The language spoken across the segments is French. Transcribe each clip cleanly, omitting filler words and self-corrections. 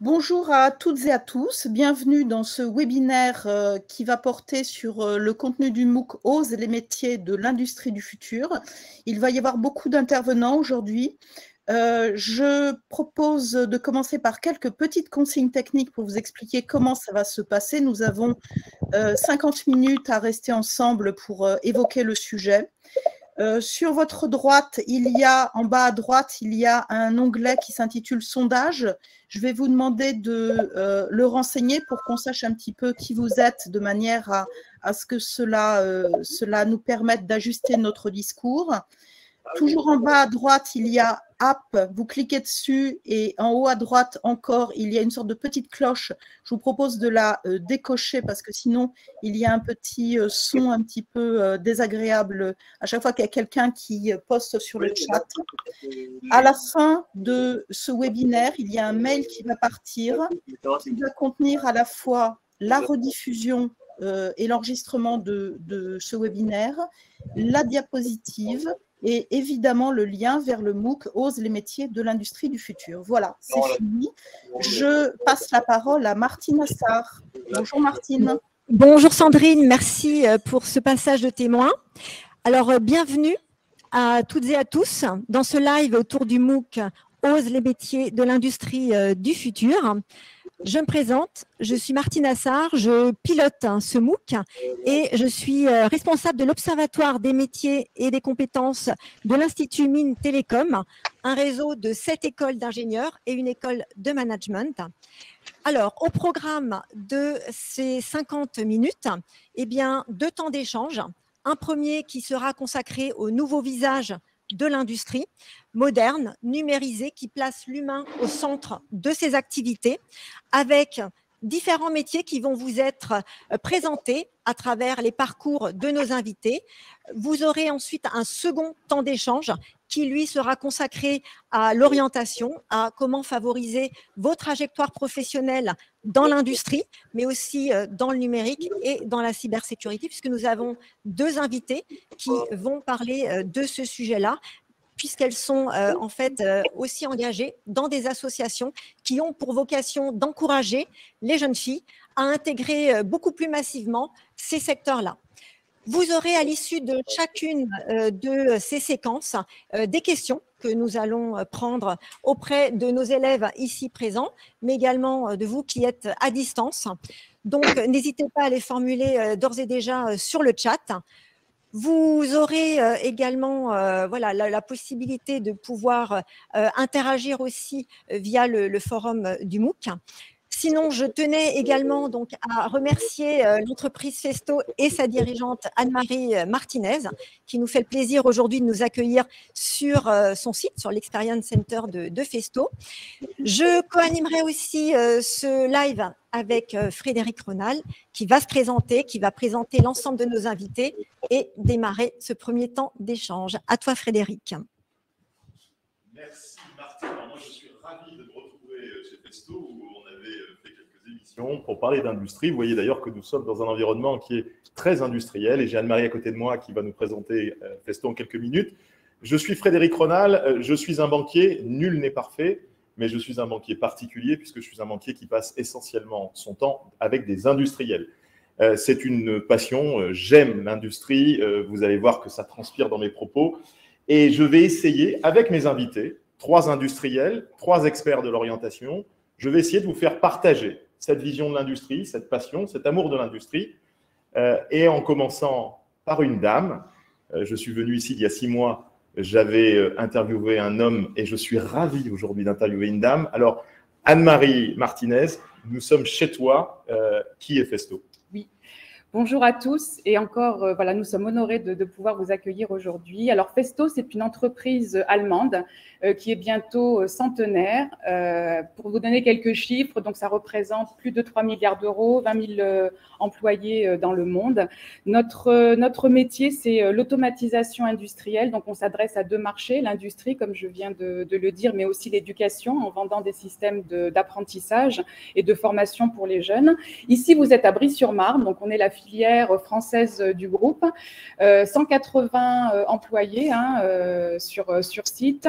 Bonjour à toutes et à tous, bienvenue dans ce webinaire qui va porter sur le contenu du MOOC Ose les métiers de l'industrie du futur. Il va y avoir beaucoup d'intervenants aujourd'hui. Je propose de commencer par quelques petites consignes techniques pour vous expliquer comment ça va se passer. Nous avons 50 minutes à rester ensemble pour évoquer le sujet. Sur votre droite, en bas à droite, il y a un onglet qui s'intitule Sondage. Je vais vous demander de le renseigner pour qu'on sache un petit peu qui vous êtes, de manière à ce que cela nous permette d'ajuster notre discours. Toujours en bas à droite, il y a App, vous cliquez dessus et en haut à droite encore, il y a une sorte de petite cloche. Je vous propose de la décocher parce que sinon, il y a un petit son un petit peu désagréable à chaque fois qu'il y a quelqu'un qui poste sur le chat. À la fin de ce webinaire, il y a un mail qui va partir, qui va contenir à la fois la rediffusion et l'enregistrement de ce webinaire, la diapositive, et évidemment le lien vers le MOOC Ose les métiers de l'industrie du futur. Voilà, c'est fini. Je passe la parole à Martine Assar. Bonjour Martine. Bonjour Sandrine, merci pour ce passage de témoin. Alors, bienvenue à toutes et à tous dans ce live autour du MOOC Ose les métiers de l'industrie du futur. Je me présente, je suis Martine Assar, je pilote ce MOOC et je suis responsable de l'Observatoire des métiers et des compétences de l'Institut Mines Télécom, un réseau de 7 écoles d'ingénieurs et une école de management. Alors, au programme de ces 50 minutes, eh bien, 2 temps d'échange. Un premier qui sera consacré aux nouveaux visages de l'industrie moderne, numérisée, qui place l'humain au centre de ses activités, avec différents métiers qui vont vous être présentés à travers les parcours de nos invités. Vous aurez ensuite un second temps d'échange qui, lui, sera consacré à l'orientation, à comment favoriser vos trajectoires professionnelles dans l'industrie, mais aussi dans le numérique et dans la cybersécurité, puisque nous avons 2 invités qui vont parler de ce sujet-là, puisqu'elles sont en fait aussi engagées dans des associations qui ont pour vocation d'encourager les jeunes filles à intégrer beaucoup plus massivement ces secteurs-là. Vous aurez à l'issue de chacune de ces séquences des questions que nous allons prendre auprès de nos élèves ici présents, mais également de vous qui êtes à distance. Donc, n'hésitez pas à les formuler d'ores et déjà sur le chat. Vous aurez également la possibilité de pouvoir interagir aussi via le forum du MOOC. Sinon, je tenais également donc à remercier l'entreprise Festo et sa dirigeante Anne-Marie Martinez, qui nous fait le plaisir aujourd'hui de nous accueillir sur son site, sur l'Experience Center de Festo. Je co-animerai aussi ce live avec Frédéric Renal, qui va se présenter, qui va présenter l'ensemble de nos invités et démarrer ce premier temps d'échange. À toi, Frédéric. Merci, Martine. Alors, moi, je suis ravi de me retrouver chez Festo, où on avait fait quelques émissions pour parler d'industrie. Vous voyez d'ailleurs que nous sommes dans un environnement qui est très industriel, et j'ai Anne-Marie à côté de moi qui va nous présenter Festo en quelques minutes. Je suis Frédéric Renal, je suis un banquier, nul n'est parfait, mais je suis un banquier particulier puisque je suis un banquier qui passe essentiellement son temps avec des industriels. C'est une passion, j'aime l'industrie, vous allez voir que ça transpire dans mes propos, et je vais essayer, avec mes invités, 3 industriels, 3 experts de l'orientation, je vais essayer de vous faire partager cette vision de l'industrie, cette passion, cet amour de l'industrie, et en commençant par une dame. Je suis venu ici il y a 6 mois, j'avais interviewé un homme et je suis ravi aujourd'hui d'interviewer une dame. Alors, Anne-Marie Martinez, nous sommes chez toi. Qui est Festo ? Oui. Bonjour à tous et encore, voilà, nous sommes honorés de pouvoir vous accueillir aujourd'hui. Alors, Festo, c'est une entreprise allemande qui est bientôt centenaire. Pour vous donner quelques chiffres, donc ça représente plus de 3 milliards d'euros, 20 000 employés dans le monde. Notre métier, c'est l'automatisation industrielle. Donc, on s'adresse à 2 marchés, l'industrie, comme je viens de le dire, mais aussi l'éducation, en vendant des systèmes d'apprentissage et de formation pour les jeunes. Ici, vous êtes à Brie-sur-Marne, donc on est la filiale filière française du groupe. 180 employés sur site,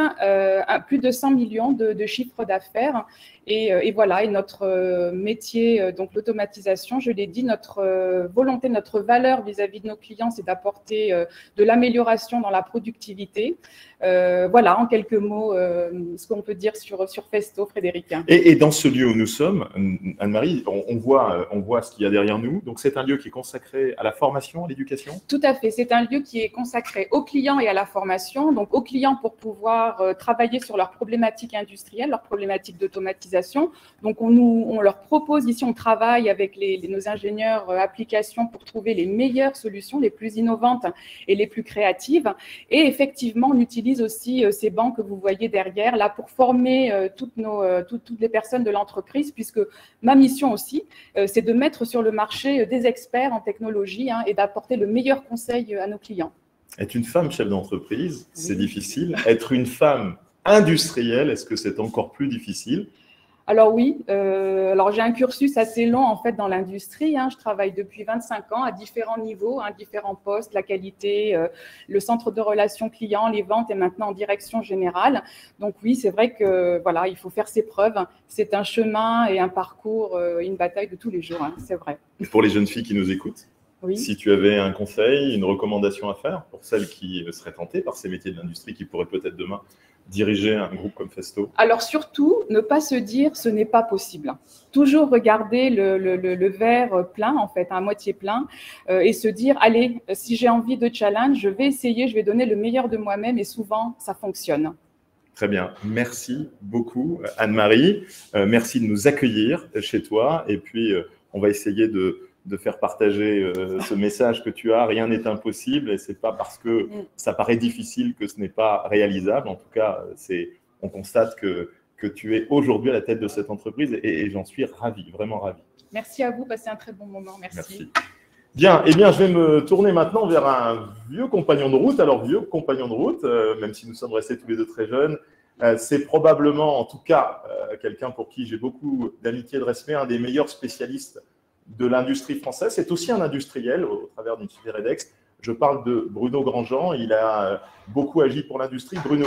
plus de 100 millions de chiffre d'affaires. Et voilà, et notre métier, donc l'automatisation, je l'ai dit, notre volonté, notre valeur vis-à-vis de nos clients, c'est d'apporter de l'amélioration dans la productivité. Voilà, en quelques mots, ce qu'on peut dire sur Festo, Frédéric. Et dans ce lieu où nous sommes, Anne-Marie, on voit ce qu'il y a derrière nous. Donc, c'est un lieu qui est consacré à la formation, à l'éducation? Tout à fait. C'est un lieu qui est consacré aux clients et à la formation. Donc, aux clients pour pouvoir travailler sur leurs problématiques industrielles, leurs problématiques d'automatisation. Donc, on leur propose ici, on travaille avec nos ingénieurs applications pour trouver les meilleures solutions, les plus innovantes et les plus créatives. Et effectivement, on utilise aussi ces bancs que vous voyez derrière là pour former toutes les personnes de l'entreprise, puisque ma mission aussi, c'est de mettre sur le marché des experts en technologie et d'apporter le meilleur conseil à nos clients. Être une femme chef d'entreprise, c'est difficile. Être une femme industrielle, est-ce que c'est encore plus difficile? Alors oui, alors j'ai un cursus assez long en fait dans l'industrie. Je travaille depuis 25 ans à différents niveaux, différents postes, la qualité, le centre de relations clients, les ventes et maintenant en direction générale. Donc oui, c'est vrai que voilà, il faut faire ses preuves. C'est un chemin et un parcours, une bataille de tous les jours, c'est vrai. Et pour les jeunes filles qui nous écoutent, oui. Si tu avais un conseil, une recommandation à faire pour celles qui seraient tentées par ces métiers de l'industrie, qui pourraient peut-être demain diriger un groupe comme Festo? Alors surtout, ne pas se dire ce n'est pas possible. Toujours regarder le verre plein, en fait, à moitié plein, et se dire, allez, si j'ai envie de challenge, je vais essayer, je vais donner le meilleur de moi-même, et souvent, ça fonctionne. Très bien. Merci beaucoup, Anne-Marie. Merci de nous accueillir chez toi, et puis on va essayer de faire partager ce message que tu as. Rien n'est impossible et ce n'est pas parce que ça paraît difficile que ce n'est pas réalisable. En tout cas, on constate que tu es aujourd'hui à la tête de cette entreprise et j'en suis ravi, vraiment ravi. Merci à vous, passez un très bon moment. Merci. Bien, eh bien, je vais me tourner maintenant vers un vieux compagnon de route. Alors, vieux compagnon de route, même si nous sommes restés tous les deux très jeunes, c'est probablement, en tout cas, quelqu'un pour qui j'ai beaucoup d'amitié et de respect, un des meilleurs spécialistes de l'industrie française. C'est aussi un industriel au travers d'une filière EDEX. Je parle de Bruno Grandjean. Il a beaucoup agi pour l'industrie. Bruno,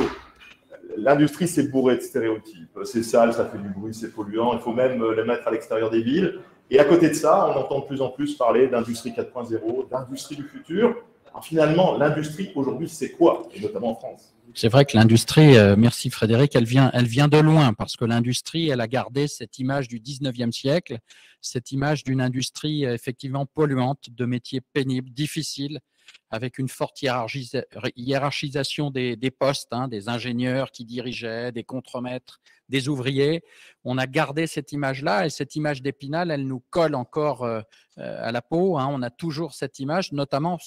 l'industrie, c'est bourré de stéréotypes. C'est sale, ça fait du bruit, c'est polluant. Il faut même les mettre à l'extérieur des villes. Et à côté de ça, on entend de plus en plus parler d'industrie 4.0, d'industrie du futur. Alors finalement, l'industrie aujourd'hui, c'est quoi? Et notamment en France. C'est vrai que l'industrie, merci Frédéric, elle vient de loin parce que l'industrie, elle a gardé cette image du 19e siècle, cette image d'une industrie effectivement polluante, de métiers pénibles, difficiles, avec une forte hiérarchisation des postes, des ingénieurs qui dirigeaient, des contremaîtres, des ouvriers. On a gardé cette image-là et cette image d'Épinal, elle nous colle encore à la peau. On a toujours cette image, notamment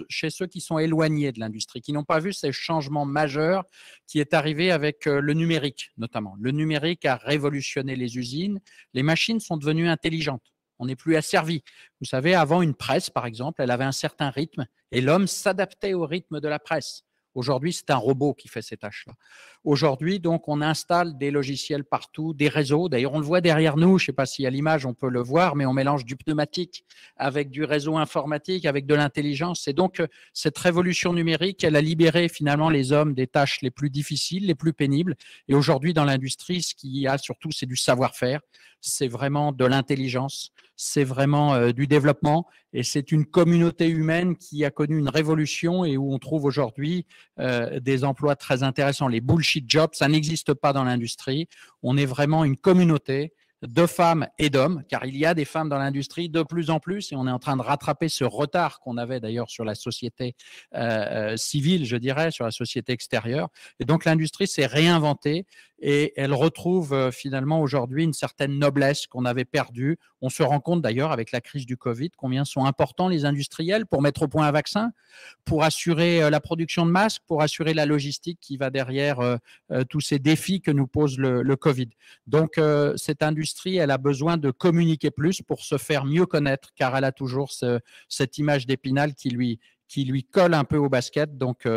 chez ceux qui sont éloignés de l'industrie, qui n'ont pas vu ces changements majeurs qui est arrivé avec le numérique, notamment. Le numérique a révolutionné les usines. Les machines sont devenues intelligentes. On n'est plus asservi. Vous savez, avant, une presse, par exemple, elle avait un certain rythme et l'homme s'adaptait au rythme de la presse. Aujourd'hui, c'est un robot qui fait ces tâches-là. Aujourd'hui, donc, on installe des logiciels partout, des réseaux. D'ailleurs, on le voit derrière nous. Je ne sais pas si à l'image, on peut le voir, mais on mélange du pneumatique avec du réseau informatique, avec de l'intelligence. Et donc, cette révolution numérique, elle a libéré finalement les hommes des tâches les plus difficiles, les plus pénibles. Et aujourd'hui, dans l'industrie, ce qu'il y a surtout, c'est du savoir-faire. C'est vraiment de l'intelligence. C'est vraiment du développement et c'est une communauté humaine qui a connu une révolution et où on trouve aujourd'hui des emplois très intéressants. Les bullshit jobs, ça n'existe pas dans l'industrie. On est vraiment une communauté de femmes et d'hommes, car il y a des femmes dans l'industrie de plus en plus et on est en train de rattraper ce retard qu'on avait d'ailleurs sur la société civile, je dirais, sur la société extérieure. Et donc l'industrie s'est réinventée et elle retrouve finalement aujourd'hui une certaine noblesse qu'on avait perdue. On se rend compte d'ailleurs avec la crise du Covid combien sont importants les industriels pour mettre au point un vaccin, pour assurer la production de masques, pour assurer la logistique qui va derrière tous ces défis que nous pose le Covid. Donc cette industrie, elle a besoin de communiquer plus pour se faire mieux connaître car elle a toujours cette image d'Épinal qui lui colle un peu au basket. Donc,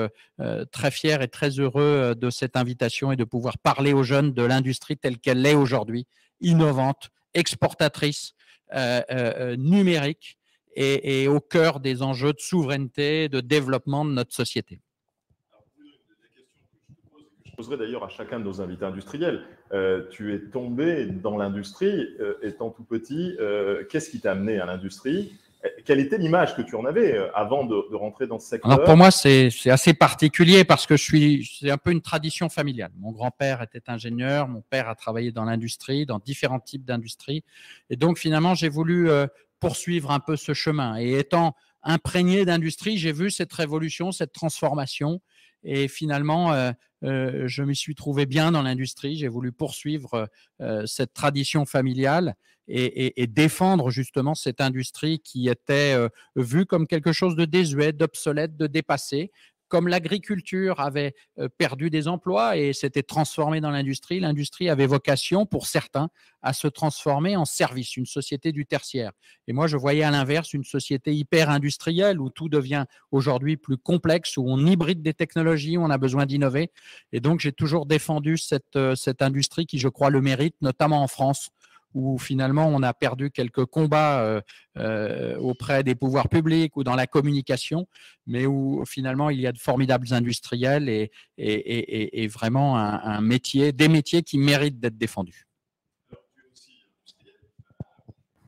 très fier et très heureux de cette invitation et de pouvoir parler aux jeunes de l'industrie telle qu'elle est aujourd'hui, innovante, exportatrice, numérique et au cœur des enjeux de souveraineté, de développement de notre société. Je poserai d'ailleurs à chacun de nos invités industriels. Tu es tombé dans l'industrie étant tout petit. Qu'est-ce qui t'a amené à l'industrie? Quelle était l'image que tu en avais avant de rentrer dans ce secteur? Alors pour moi, c'est assez particulier parce que c'est un peu une tradition familiale. Mon grand-père était ingénieur, mon père a travaillé dans l'industrie, dans différents types d'industries. Et donc finalement, j'ai voulu poursuivre un peu ce chemin. Et étant imprégné d'industrie, j'ai vu cette révolution, cette transformation. Et finalement, je m'y suis trouvé bien dans l'industrie. J'ai voulu poursuivre cette tradition familiale et défendre justement cette industrie qui était vue comme quelque chose de désuet, d'obsolète, de dépassé. Comme l'agriculture avait perdu des emplois et s'était transformée dans l'industrie avait vocation, pour certains, à se transformer en service, une société du tertiaire. Et moi, je voyais à l'inverse une société hyper industrielle où tout devient aujourd'hui plus complexe, où on hybride des technologies, où on a besoin d'innover. Et donc, j'ai toujours défendu cette industrie qui, je crois, le mérite, notamment en France, où finalement on a perdu quelques combats auprès des pouvoirs publics ou dans la communication, mais où finalement il y a de formidables industriels et vraiment un métier, des métiers qui méritent d'être défendus.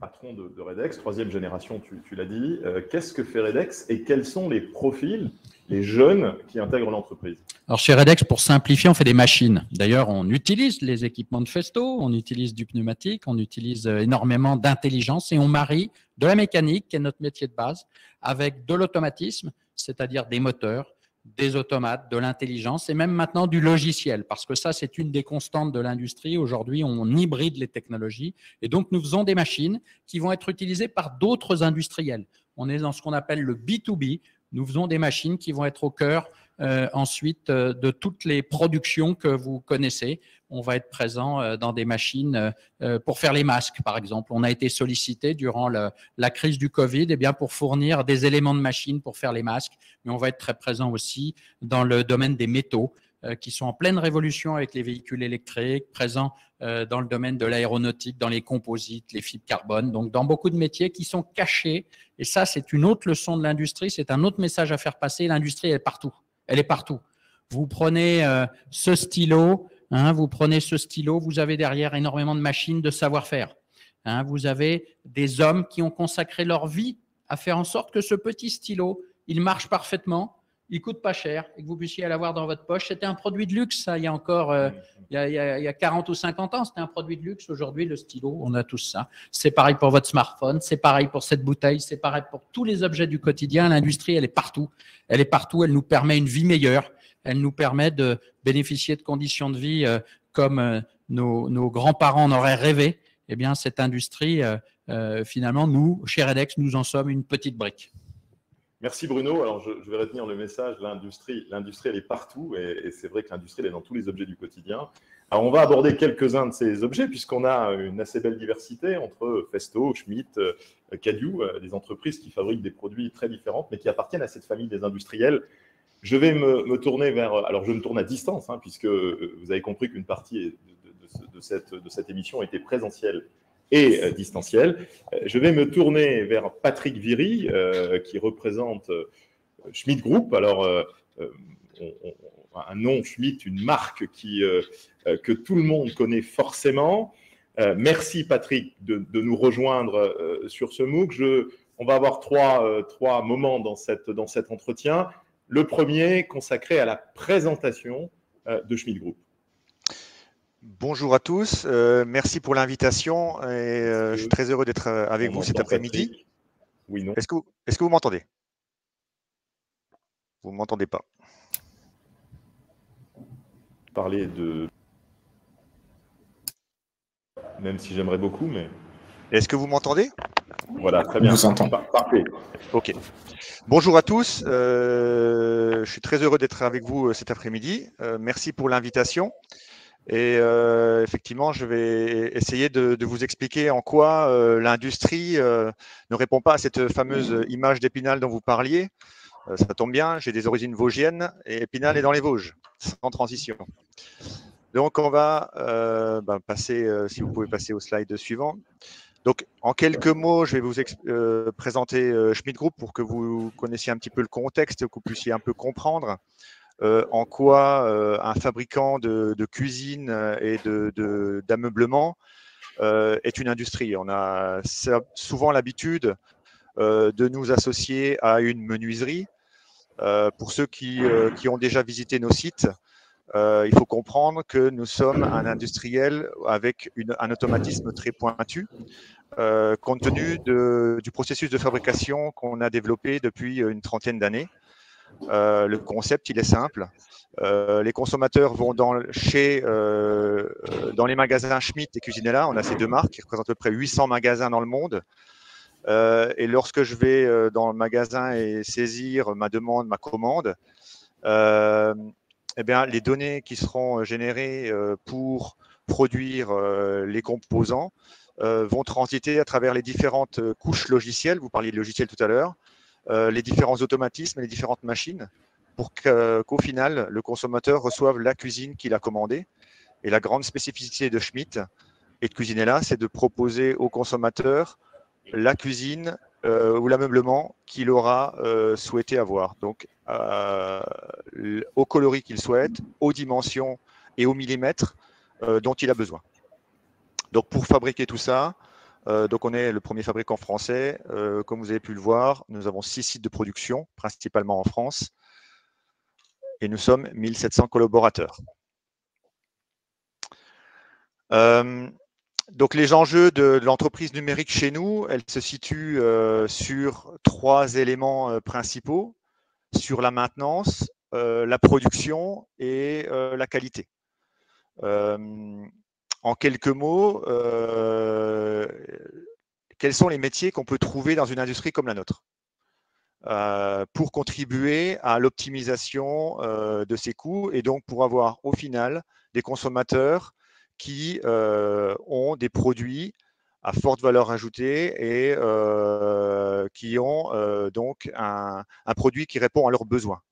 Patron de Redex, troisième génération, tu l'as dit. Qu'est-ce que fait Redex et quels sont les profils, les jeunes qui intègrent l'entreprise? Alors chez Redex, pour simplifier, on fait des machines. D'ailleurs, on utilise les équipements de Festo, on utilise du pneumatique, on utilise énormément d'intelligence et on marie de la mécanique, qui est notre métier de base, avec de l'automatisme, c'est-à-dire des moteurs, des automates, de l'intelligence et même maintenant du logiciel, parce que ça, c'est une des constantes de l'industrie. Aujourd'hui, on hybride les technologies et donc nous faisons des machines qui vont être utilisées par d'autres industriels. On est dans ce qu'on appelle le B2B. Nous faisons des machines qui vont être au cœur ensuite de toutes les productions que vous connaissez. On va être présent dans des machines pour faire les masques, par exemple. On a été sollicité durant la crise du Covid pour fournir des éléments de machine pour faire les masques, mais on va être très présent aussi dans le domaine des métaux qui sont en pleine révolution avec les véhicules électriques, présents dans le domaine de l'aéronautique, dans les composites, les fibres carbone, donc dans beaucoup de métiers qui sont cachés. Et ça, c'est une autre leçon de l'industrie, c'est un autre message à faire passer. L'industrie, elle est partout. Elle est partout. Vous prenez ce stylo, vous avez derrière énormément de machines, de savoir-faire. Vous avez des hommes qui ont consacré leur vie à faire en sorte que ce petit stylo, il marche parfaitement, il coûte pas cher et que vous puissiez l'avoir dans votre poche. C'était un produit de luxe, ça, il y a encore il y a 40 ou 50 ans, c'était un produit de luxe. Aujourd'hui, le stylo, on a tous ça. C'est pareil pour votre smartphone, c'est pareil pour cette bouteille, c'est pareil pour tous les objets du quotidien. L'industrie, elle est partout. Elle est partout, elle nous permet une vie meilleure. Elle nous permet de bénéficier de conditions de vie comme nos grands-parents en auraient rêvé. Eh bien, cette industrie, finalement, nous, chez Redex, nous en sommes une petite brique. Merci Bruno. Alors, je vais retenir le message. L'industrie, elle est partout et c'est vrai que l'industrie, elle est dans tous les objets du quotidien. Alors, on va aborder quelques-uns de ces objets puisqu'on a une assez belle diversité entre Festo, Schmitt, Cadieux, des entreprises qui fabriquent des produits très différents mais qui appartiennent à cette famille des industriels. Je vais me tourner vers… Alors, je me tourne à distance puisque vous avez compris qu'une partie de cette émission était présentielle et distancielle. Je vais me tourner vers Patrick Viry, qui représente Schmitt Group. Alors, un nom Schmitt, une marque que tout le monde connaît forcément. Merci Patrick de nous rejoindre sur ce MOOC. On va avoir trois moments dans cet entretien. Le premier consacré à la présentation de Schmitt Group. Bonjour à tous, merci pour l'invitation et je suis très heureux d'être avec vous cet après-midi. Oui, non. Est-ce que vous m'entendez? Vous ne m'entendez pas? Parler de… Même si j'aimerais beaucoup, mais… Est-ce que vous m'entendez? Voilà, très bien. On vous entend. Parfait. Ok. Bonjour à tous, je suis très heureux d'être avec vous cet après-midi. Merci pour l'invitation. Et effectivement, je vais essayer de vous expliquer en quoi l'industrie ne répond pas à cette fameuse image d'Épinal dont vous parliez. Ça tombe bien, j'ai des origines vosgiennes et Épinal est dans les Vosges, sans transition. Donc, on va passer, si vous pouvez passer au slide suivant. Donc, en quelques mots, je vais vous présenter Schmidt Group pour que vous connaissiez un petit peu le contexte, que vous puissiez un peu comprendre en quoi un fabricant de cuisine et d'ameublement est une industrie. On a souvent l'habitude de nous associer à une menuiserie. Pour ceux qui ont déjà visité nos sites, il faut comprendre que nous sommes un industriel avec un automatisme très pointu, compte tenu du processus de fabrication qu'on a développé depuis une trentaine d'années. Le concept, il est simple. Les consommateurs vont dans les magasins Schmidt et Cuisinella. On a ces deux marques qui représentent à peu près 800 magasins dans le monde. Et lorsque je vais dans le magasin et saisir ma demande, ma commande, eh bien, les données qui seront générées pour produire les composants vont transiter à travers les différentes couches logicielles. Vous parliez de logiciels tout à l'heure. Les différents automatismes et les différentes machines pour qu'au final, le consommateur reçoive la cuisine qu'il a commandée. Et la grande spécificité de Schmidt et de Cuisinella, c'est de proposer au consommateur la cuisine ou l'ameublement qu'il aura souhaité avoir. Donc, au coloris qu'il souhaite, aux dimensions et au millimètre dont il a besoin. Donc, pour fabriquer tout ça, donc on est le premier fabricant français. Comme vous avez pu le voir, nous avons 6 sites de production, principalement en France, et nous sommes 1700 collaborateurs. Donc les enjeux de l'entreprise numérique chez nous, elles se situent sur 3 éléments principaux, sur la maintenance, la production et la qualité. En quelques mots, quels sont les métiers qu'on peut trouver dans une industrie comme la nôtre pour contribuer à l'optimisation de ces coûts et donc pour avoir au final des consommateurs qui ont des produits à forte valeur ajoutée et qui ont donc un produit qui répond à leurs besoins.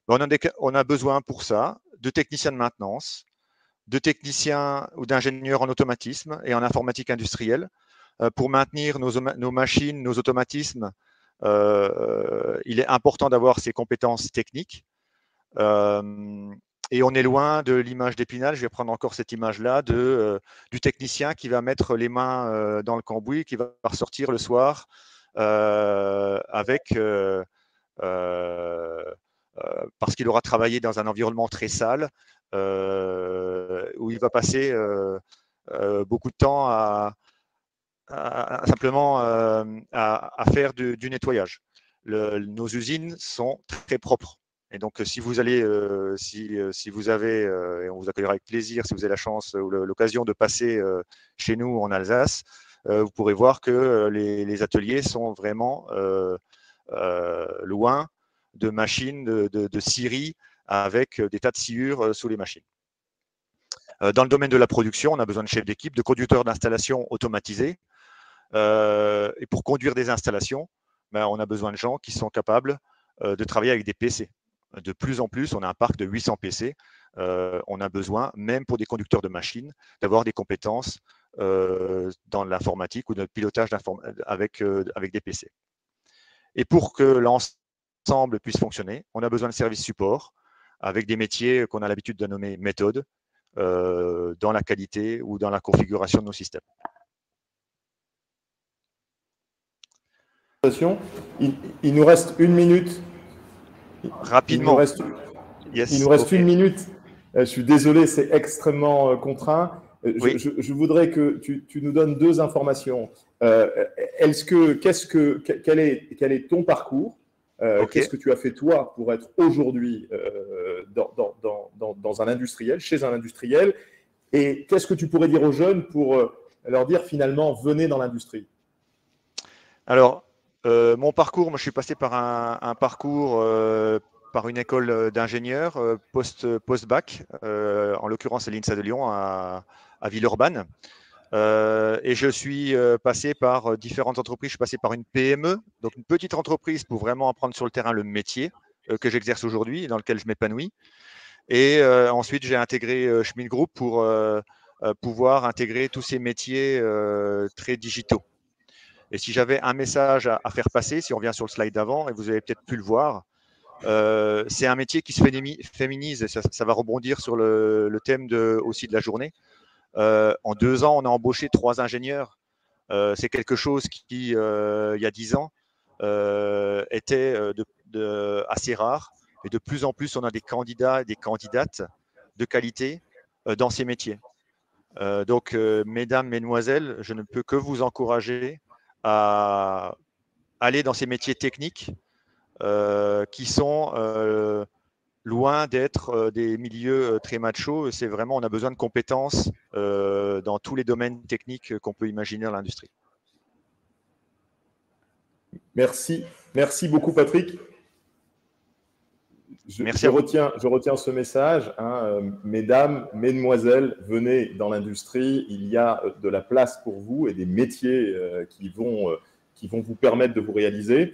On a besoin pour ça de techniciens de maintenance, de techniciens ou d'ingénieurs en automatisme et en informatique industrielle. Pour maintenir nos machines, nos automatismes, il est important d'avoir ces compétences techniques. Et on est loin de l'image d'Épinal. Je vais prendre encore cette image-là du technicien qui va mettre les mains dans le cambouis, qui va ressortir le soir parce qu'il aura travaillé dans un environnement très sale, où il va passer beaucoup de temps simplement à faire du nettoyage. Nos usines sont très propres. Et donc, si vous allez, si vous avez, et on vous accueillera avec plaisir, si vous avez la chance ou l'occasion de passer chez nous en Alsace, vous pourrez voir que les ateliers sont vraiment loin de machines de scierie avec des tas de sciures sous les machines. Dans le domaine de la production, on a besoin de chefs d'équipe, de conducteurs d'installation automatisés. Et pour conduire des installations, on a besoin de gens qui sont capables de travailler avec des PC. De plus en plus, on a un parc de 800 PC. On a besoin, même pour des conducteurs de machines, d'avoir des compétences dans l'informatique ou dans le pilotage avec des PC. Et pour que l'ensemble puisse fonctionner, on a besoin de services support avec des métiers qu'on a l'habitude de nommer méthodes dans la qualité ou dans la configuration de nos systèmes. Il nous reste 1 minute. Rapidement. Il nous reste 1 minute. Je suis désolé, c'est extrêmement contraint. Oui. Je voudrais que tu nous donnes 2 informations. Quel est ton parcours? Qu'est-ce que tu as fait toi pour être aujourd'hui dans un industriel, chez un industriel? Et qu'est-ce que tu pourrais dire aux jeunes pour leur dire finalement, venez dans l'industrie? Alors, mon parcours, moi je suis passé par un parcours par une école d'ingénieur post-bac, en l'occurrence à l'INSA de Lyon, à Villeurbanne. Et je suis passé par différentes entreprises. Je suis passé par une PME, donc une petite entreprise pour vraiment apprendre sur le terrain le métier que j'exerce aujourd'hui et dans lequel je m'épanouis. Et ensuite, j'ai intégré Schmidt Group pour pouvoir intégrer tous ces métiers très digitaux. Et si j'avais un message à faire passer, si on revient sur le slide d'avant, et vous avez peut-être pu le voir, c'est un métier qui se féminise, et ça va rebondir sur le thème aussi de la journée. En 2 ans, on a embauché 3 ingénieurs. C'est quelque chose qui, il y a 10 ans, était assez rare. Et de plus en plus, on a des candidats et des candidates de qualité dans ces métiers. Donc, mesdames, mesdemoiselles, je ne peux que vous encourager à aller dans ces métiers techniques qui sont loin d'être des milieux très machos. C'est vraiment, on a besoin de compétences dans tous les domaines techniques qu'on peut imaginer dans l'industrie. Merci. Merci beaucoup, Patrick. Je retiens ce message. Mesdames, mesdemoiselles, venez dans l'industrie. Il y a de la place pour vous et des métiers qui vont vous permettre de vous réaliser.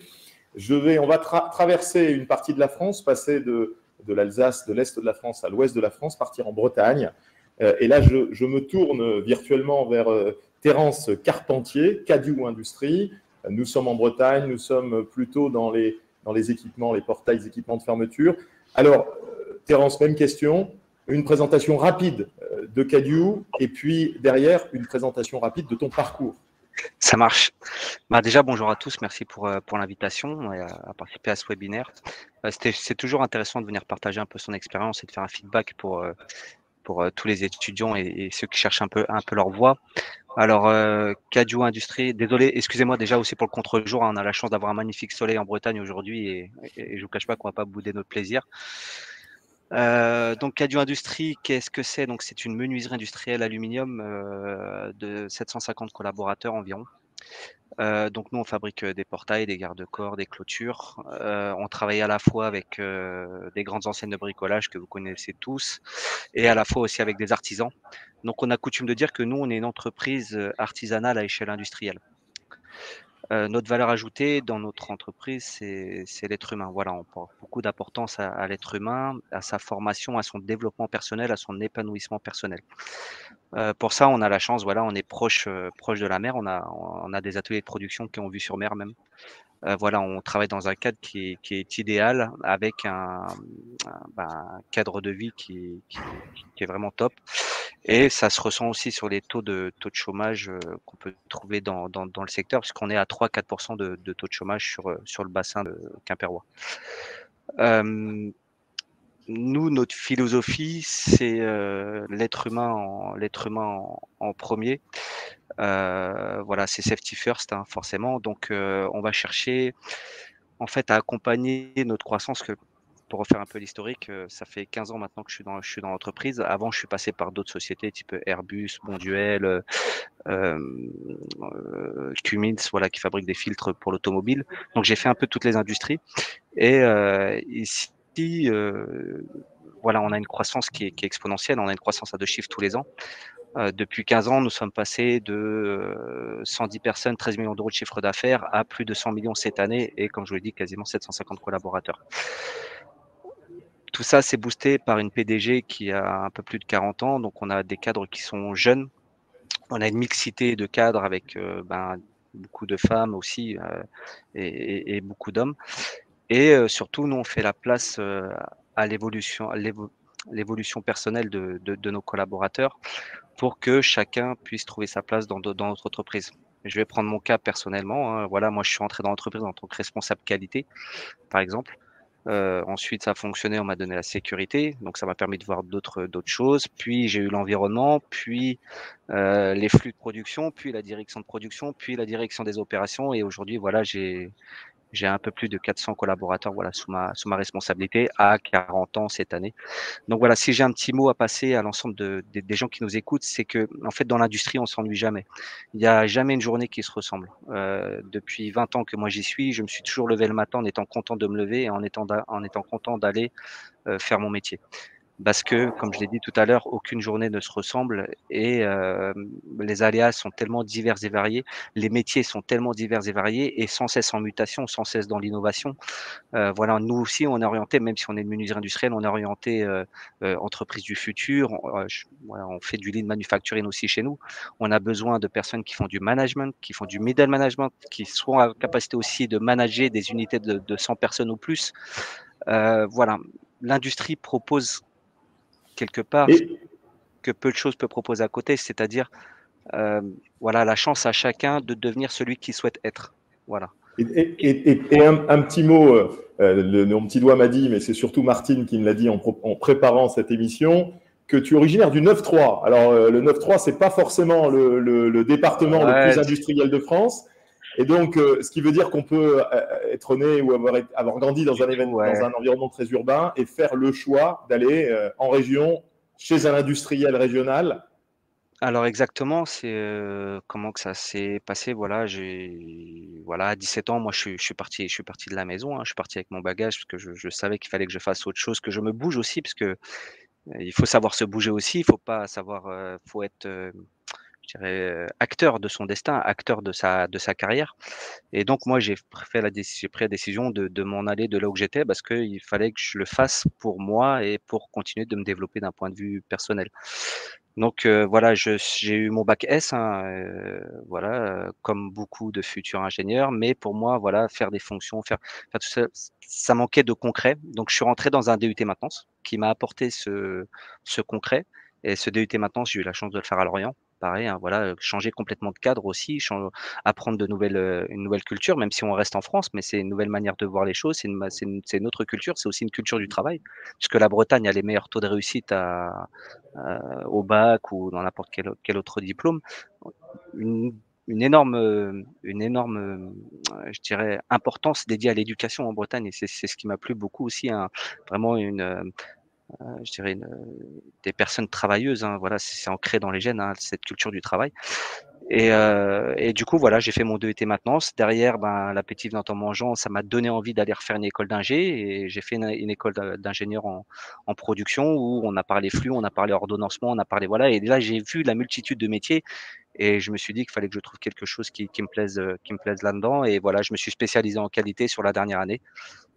On va traverser une partie de la France, passer de l'Alsace, de l'Est de la France à l'Ouest de la France, partir en Bretagne. Et là, je me tourne virtuellement vers Terence Carpentier, Cadieux Industrie. Nous sommes en Bretagne, nous sommes plutôt dans les équipements, les portails équipements de fermeture. Alors, Terence, même question. Une présentation rapide de Cadieux et puis derrière, une présentation rapide de ton parcours. Ça marche. Déjà, bonjour à tous. Merci pour l'invitation à participer à ce webinaire. C'est toujours intéressant de venir partager un peu son expérience et de faire un feedback pour tous les étudiants et ceux qui cherchent un peu leur voie. Alors, Cadieux Industrie, désolé, excusez-moi déjà aussi pour le contre-jour. On a la chance d'avoir un magnifique soleil en Bretagne aujourd'hui et je ne vous cache pas qu'on ne va pas bouder notre plaisir. Donc Cadieux Industrie, qu'est-ce que c'est? Donc c'est une menuiserie industrielle aluminium de 750 collaborateurs environ. Donc nous on fabrique des portails, des garde-corps, des clôtures. On travaille à la fois avec des grandes enseignes de bricolage que vous connaissez tous et à la fois aussi avec des artisans. Donc on a coutume de dire que nous on est une entreprise artisanale à échelle industrielle. Notre valeur ajoutée dans notre entreprise, c'est l'être humain. Voilà, on porte beaucoup d'importance à l'être humain, à sa formation, à son développement personnel, à son épanouissement personnel. Pour ça, on a la chance, voilà, on est proche de la mer. On a des ateliers de production qui ont vue sur mer même. Voilà, on travaille dans un cadre qui est idéal avec un cadre de vie qui est vraiment top. Et ça se ressent aussi sur les taux de chômage qu'on peut trouver dans le secteur, puisqu'on est à 3-4% de taux de chômage sur le bassin de Quimpérois. Nous, notre philosophie, c'est l'être humain en premier. Voilà, c'est safety first, hein, forcément. Donc, on va chercher en fait à accompagner notre croissance. Pour refaire un peu l'historique, ça fait 15 ans maintenant que je suis dans l'entreprise. Avant, je suis passé par d'autres sociétés type Airbus, Bonduel, Cummins, voilà, qui fabriquent des filtres pour l'automobile. Donc, j'ai fait un peu toutes les industries. Et ici, voilà, on a une croissance qui est exponentielle. On a une croissance à 2 chiffres tous les ans. Depuis 15 ans, nous sommes passés de 110 personnes, 13 millions d'euros de chiffre d'affaires à plus de 100 millions cette année et, comme je vous l'ai dit, quasiment 750 collaborateurs. Tout ça, c'est boosté par une PDG qui a un peu plus de 40 ans. Donc, on a des cadres qui sont jeunes. On a une mixité de cadres avec beaucoup de femmes aussi et beaucoup d'hommes. Et surtout, nous, on fait la place à l'évolution personnelle de nos collaborateurs pour que chacun puisse trouver sa place dans notre entreprise. Je vais prendre mon cas personnellement. Hein. Voilà, moi, je suis entré dans l'entreprise en tant que responsable qualité, par exemple. Ensuite, ça a fonctionné, on m'a donné la sécurité, donc ça m'a permis de voir d'autres choses. Puis j'ai eu l'environnement, puis les flux de production, puis la direction de production, puis la direction des opérations. Et aujourd'hui, voilà, j'ai un peu plus de 400 collaborateurs, voilà, sous ma responsabilité à 40 ans cette année. Donc voilà, si j'ai un petit mot à passer à l'ensemble des gens qui nous écoutent, c'est que en fait dans l'industrie, on s'ennuie jamais. Il n'y a jamais une journée qui se ressemble. Depuis 20 ans que moi j'y suis, je me suis toujours levé le matin en étant content de me lever et en étant content d'aller faire mon métier. parce que, comme je l'ai dit tout à l'heure, aucune journée ne se ressemble et les aléas sont tellement divers et variés, les métiers sont tellement divers et variés et sans cesse en mutation, sans cesse dans l'innovation. Voilà, nous aussi, on est orienté, même si on est une menuiserie industrielle, on est orienté entreprise du futur. Voilà, on fait du lean manufacturing aussi chez nous. On a besoin de personnes qui font du management, qui font du middle management, qui sont à capacité aussi de manager des unités de 100 personnes ou plus. Voilà, l'industrie propose quelque part que peu de choses peut proposer à côté, c'est-à-dire voilà, la chance à chacun de devenir celui qu'il souhaite être. Voilà. Et un petit mot, mon petit doigt m'a dit, mais c'est surtout Martine qui me l'a dit en préparant cette émission, que tu es originaire du 9-3. Alors, le 9-3, ce n'est pas forcément le département le plus industriel de France. Et donc, ce qui veut dire qu'on peut être né ou avoir grandi dans un environnement très urbain et faire le choix d'aller en région, chez un industriel régional. Alors exactement, c'est comment que ça s'est passé. Voilà, à 17 ans, moi je suis parti de la maison, hein. Je suis parti avec mon bagage parce que je savais qu'il fallait que je fasse autre chose, que je me bouge aussi, parce que il faut savoir se bouger aussi. Il faut pas savoir, faut être, je dirais, acteur de son destin, acteur de sa carrière. Et donc moi j'ai pris la décision de m'en aller de là où j'étais, parce qu'il fallait que je le fasse pour moi et pour continuer de me développer d'un point de vue personnel. Donc voilà, j'ai eu mon bac S, hein, voilà, comme beaucoup de futurs ingénieurs, mais pour moi, voilà, faire des fonctions, faire tout ça, ça manquait de concret. Donc je suis rentré dans un DUT maintenance qui m'a apporté ce concret. Et ce DUT maintenance, j'ai eu la chance de le faire à Lorient. Pareil, hein, voilà, changer complètement de cadre aussi, apprendre une nouvelle culture, même si on reste en France, mais c'est une nouvelle manière de voir les choses, c'est une autre culture, c'est aussi une culture du travail, puisque la Bretagne a les meilleurs taux de réussite au bac ou dans n'importe quel autre diplôme. Une énorme, je dirais, importance dédiée à l'éducation en Bretagne, et c'est ce qui m'a plu beaucoup aussi, hein, vraiment je dirais des personnes travailleuses, hein, voilà, c'est ancré dans les gènes, hein, cette culture du travail. Et du coup, voilà, j'ai fait mon DUT maintenance. Derrière, l'appétit venant en mangeant, ça m'a donné envie d'aller refaire une école d'ingé, et j'ai fait une école d'ingénieur en production, où on a parlé flux, on a parlé ordonnancement, on a parlé, voilà. Et là, j'ai vu la multitude de métiers, et je me suis dit qu'il fallait que je trouve quelque chose qui me plaise là-dedans. Et voilà, je me suis spécialisé en qualité sur la dernière année.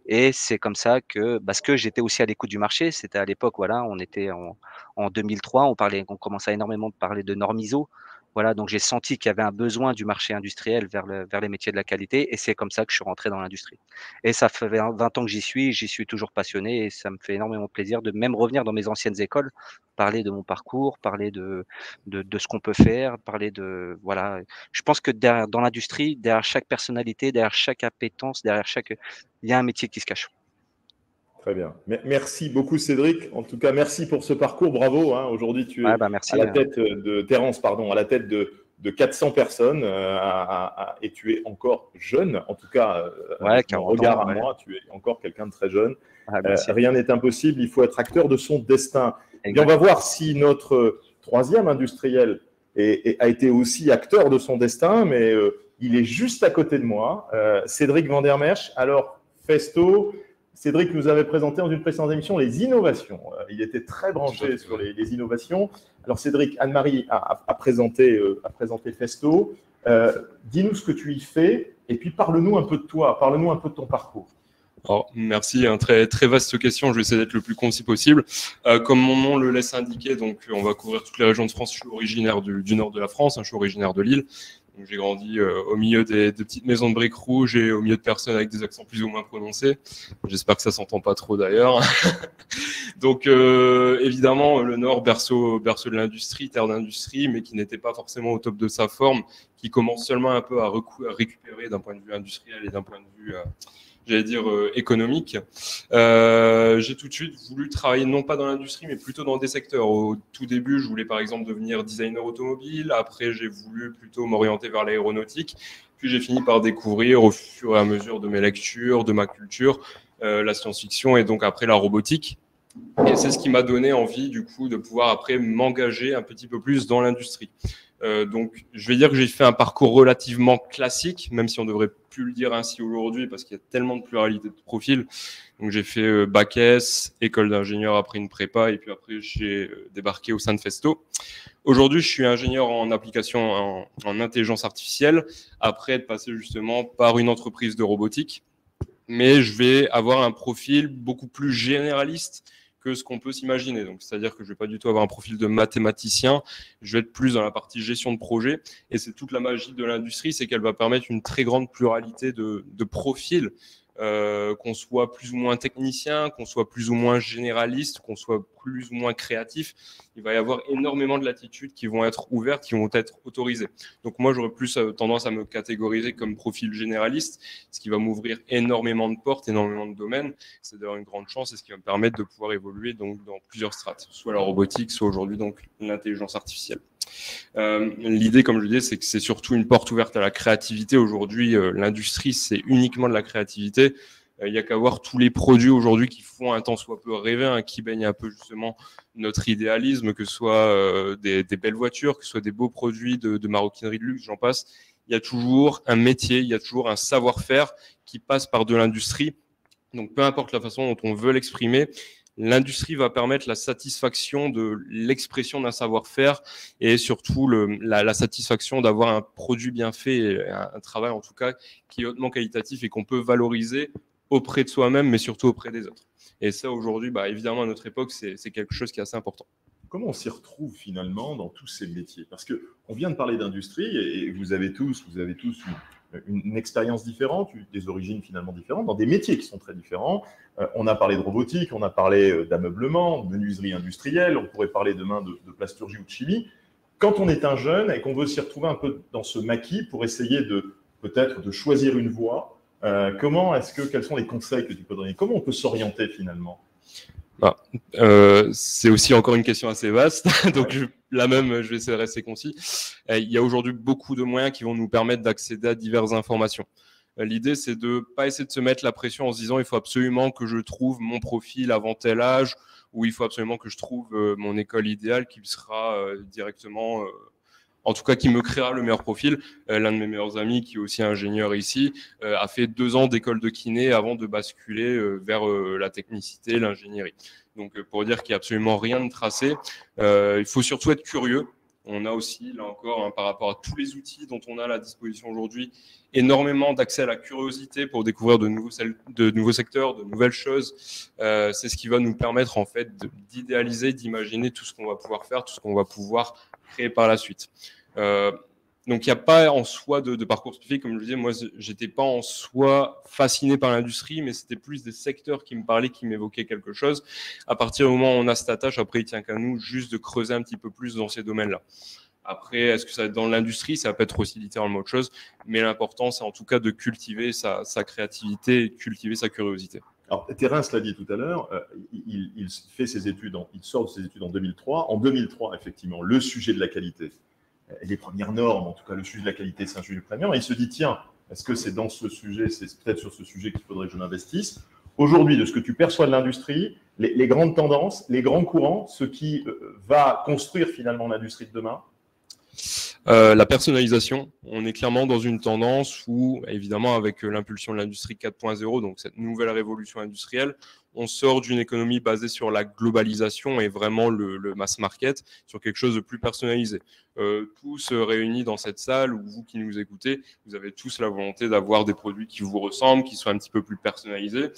Et c'est comme ça que, parce que j'étais aussi à l'écoute du marché, c'était à l'époque, voilà, on était en 2003, on commençait énormément de parler de normes ISO. Voilà, donc j'ai senti qu'il y avait un besoin du marché industriel vers les métiers de la qualité, et c'est comme ça que je suis rentré dans l'industrie. Et ça fait 20 ans que j'y suis toujours passionné, et ça me fait énormément plaisir de même revenir dans mes anciennes écoles, parler de mon parcours, parler de ce qu'on peut faire, parler de, voilà. Je pense que dans l'industrie, derrière chaque personnalité, derrière chaque appétence, il y a un métier qui se cache. Très bien. Merci beaucoup, Cédric. En tout cas, merci pour ce parcours. Bravo. Hein. Aujourd'hui, tu es merci, à la tête de Terence, à la tête de 400 personnes, et tu es encore jeune. En tout cas, avec mon regard à moi, tu es encore quelqu'un de très jeune. Rien n'est impossible. Il faut être acteur de son destin. Et on va voir si notre troisième industriel a été aussi acteur de son destin, mais il est juste à côté de moi. Cédric Vandermersch. Alors, Festo. Cédric nous avait présenté dans une précédente émission les innovations. Il était très branché sur les innovations. Alors Cédric, Anne-Marie a présenté Festo. Dis-nous ce que tu y fais et puis parle-nous un peu de toi, parle-nous un peu de ton parcours. Alors, merci, très, très vaste question, je vais essayer d'être le plus concis possible. Comme mon nom le laisse indiquer, donc on va couvrir toutes les régions de France. Je suis originaire du nord de la France, hein, je suis originaire de Lille. J'ai grandi au milieu des petites maisons de briques rouges et au milieu de personnes avec des accents plus ou moins prononcés. J'espère que ça s'entend pas trop d'ailleurs. Donc évidemment, le Nord, berceau de l'industrie, terre d'industrie, mais qui n'était pas forcément au top de sa forme, qui commence seulement un peu à récupérer d'un point de vue industriel et d'un point de vue économique. J'ai tout de suite voulu travailler non pas dans l'industrie, mais plutôt dans des secteurs. Au tout début, je voulais par exemple devenir designer automobile. Après, j'ai voulu plutôt m'orienter vers l'aéronautique. Puis j'ai fini par découvrir au fur et à mesure de mes lectures, de ma culture, la science-fiction et donc après la robotique. Et c'est ce qui m'a donné envie du coup de pouvoir après m'engager un petit peu plus dans l'industrie. Donc, je vais dire que j'ai fait un parcours relativement classique, même si on devrait plus le dire ainsi aujourd'hui, parce qu'il y a tellement de pluralité de profils. Donc, j'ai fait bac S, école d'ingénieur, après une prépa, et puis après, j'ai débarqué au sein de Festo. Aujourd'hui, je suis ingénieur en application en intelligence artificielle, après être passé justement par une entreprise de robotique. Mais je vais avoir un profil beaucoup plus généraliste que ce qu'on peut s'imaginer. Donc, c'est-à-dire que je ne vais pas du tout avoir un profil de mathématicien, je vais être plus dans la partie gestion de projet. Et c'est toute la magie de l'industrie, c'est qu'elle va permettre une très grande pluralité de profils, qu'on soit plus ou moins technicien, qu'on soit plus ou moins généraliste, qu'on soit plus ou moins créatif. Il va y avoir énormément de latitudes qui vont être ouvertes, qui vont être autorisées. Donc moi, j'aurais plus tendance à me catégoriser comme profil généraliste, ce qui va m'ouvrir énormément de portes, énormément de domaines. C'est d'ailleurs une grande chance et ce qui va me permettre de pouvoir évoluer donc, dans plusieurs strates, soit la robotique, soit aujourd'hui donc l'intelligence artificielle. L'idée, comme je le disais, c'est que c'est surtout une porte ouverte à la créativité. Aujourd'hui, l'industrie, c'est uniquement de la créativité. Il n'y a qu'à voir tous les produits aujourd'hui qui font un tant soit peu rêver, hein, qui baignent un peu justement notre idéalisme, que ce soit des belles voitures, que ce soit des beaux produits de maroquinerie de luxe, j'en passe. Il y a toujours un métier, il y a toujours un savoir-faire qui passe par de l'industrie. Donc, peu importe la façon dont on veut l'exprimer, l'industrie va permettre la satisfaction de l'expression d'un savoir-faire et surtout la satisfaction d'avoir un produit bien fait, et un travail en tout cas qui est hautement qualitatif et qu'on peut valoriser auprès de soi-même, mais surtout auprès des autres. Et ça, aujourd'hui, évidemment, à notre époque, c'est quelque chose qui est assez important. Comment on s'y retrouve finalement dans tous ces métiers? Parce qu'on vient de parler d'industrie et vous avez tous une expérience différente, des origines finalement différentes, dans des métiers qui sont très différents. On a parlé de robotique, on a parlé d'ameublement, de menuiserie industrielle, on pourrait parler demain de plasturgie ou de chimie. Quand on est un jeune et qu'on veut s'y retrouver un peu dans ce maquis pour essayer peut-être de choisir une voie, quels sont les conseils que tu peux donner? Comment on peut s'orienter finalement? C'est aussi encore une question assez vaste, donc je vais essayer de rester concis. Il y a aujourd'hui beaucoup de moyens qui vont nous permettre d'accéder à diverses informations. L'idée, c'est de ne pas essayer de se mettre la pression en se disant il faut absolument que je trouve mon profil avant tel âge, ou il faut absolument que je trouve mon école idéale qui sera directement... en tout cas, qui me créera le meilleur profil. L'un de mes meilleurs amis, qui est aussi ingénieur ici, a fait 2 ans d'école de kiné avant de basculer vers la technicité, l'ingénierie. Donc, pour dire qu'il n'y a absolument rien de tracé, il faut surtout être curieux. On a aussi, là encore, par rapport à tous les outils dont on a à la disposition aujourd'hui, énormément d'accès à la curiosité pour découvrir de nouveaux secteurs, de nouvelles choses. C'est ce qui va nous permettre, en fait, d'idéaliser, d'imaginer tout ce qu'on va pouvoir faire, tout ce qu'on va pouvoir créer par la suite. Donc, il n'y a pas en soi de parcours spécifique. Comme je le disais, moi, je n'étais pas en soi fasciné par l'industrie, mais c'était plus des secteurs qui me parlaient, qui m'évoquaient quelque chose. À partir du moment où on a cette attache, après, il ne tient qu'à nous juste de creuser un petit peu plus dans ces domaines-là. Après, est-ce que ça va être dans l'industrie? Ça peut être aussi littéralement autre chose, mais l'important, c'est en tout cas de cultiver sa créativité et cultiver sa curiosité. Alors, Terence l'a dit tout à l'heure, il sort de ses études en 2003. En 2003, effectivement, le sujet de la qualité, les premières normes, en tout cas le sujet de la qualité, c'est un sujet prégnant. Et il se dit, tiens, est-ce que c'est dans ce sujet, c'est peut-être sur ce sujet qu'il faudrait que je m'investisse? Aujourd'hui, de ce que tu perçois de l'industrie, les grandes tendances, les grands courants, ce qui va construire finalement l'industrie de demain? La personnalisation, on est clairement dans une tendance où, évidemment, avec l'impulsion de l'industrie 4.0, donc cette nouvelle révolution industrielle, on sort d'une économie basée sur la globalisation et vraiment le mass market, sur quelque chose de plus personnalisé. Tous réunis dans cette salle, ou vous qui nous écoutez, vous avez tous la volonté d'avoir des produits qui vous ressemblent, qui soient un petit peu plus personnalisés.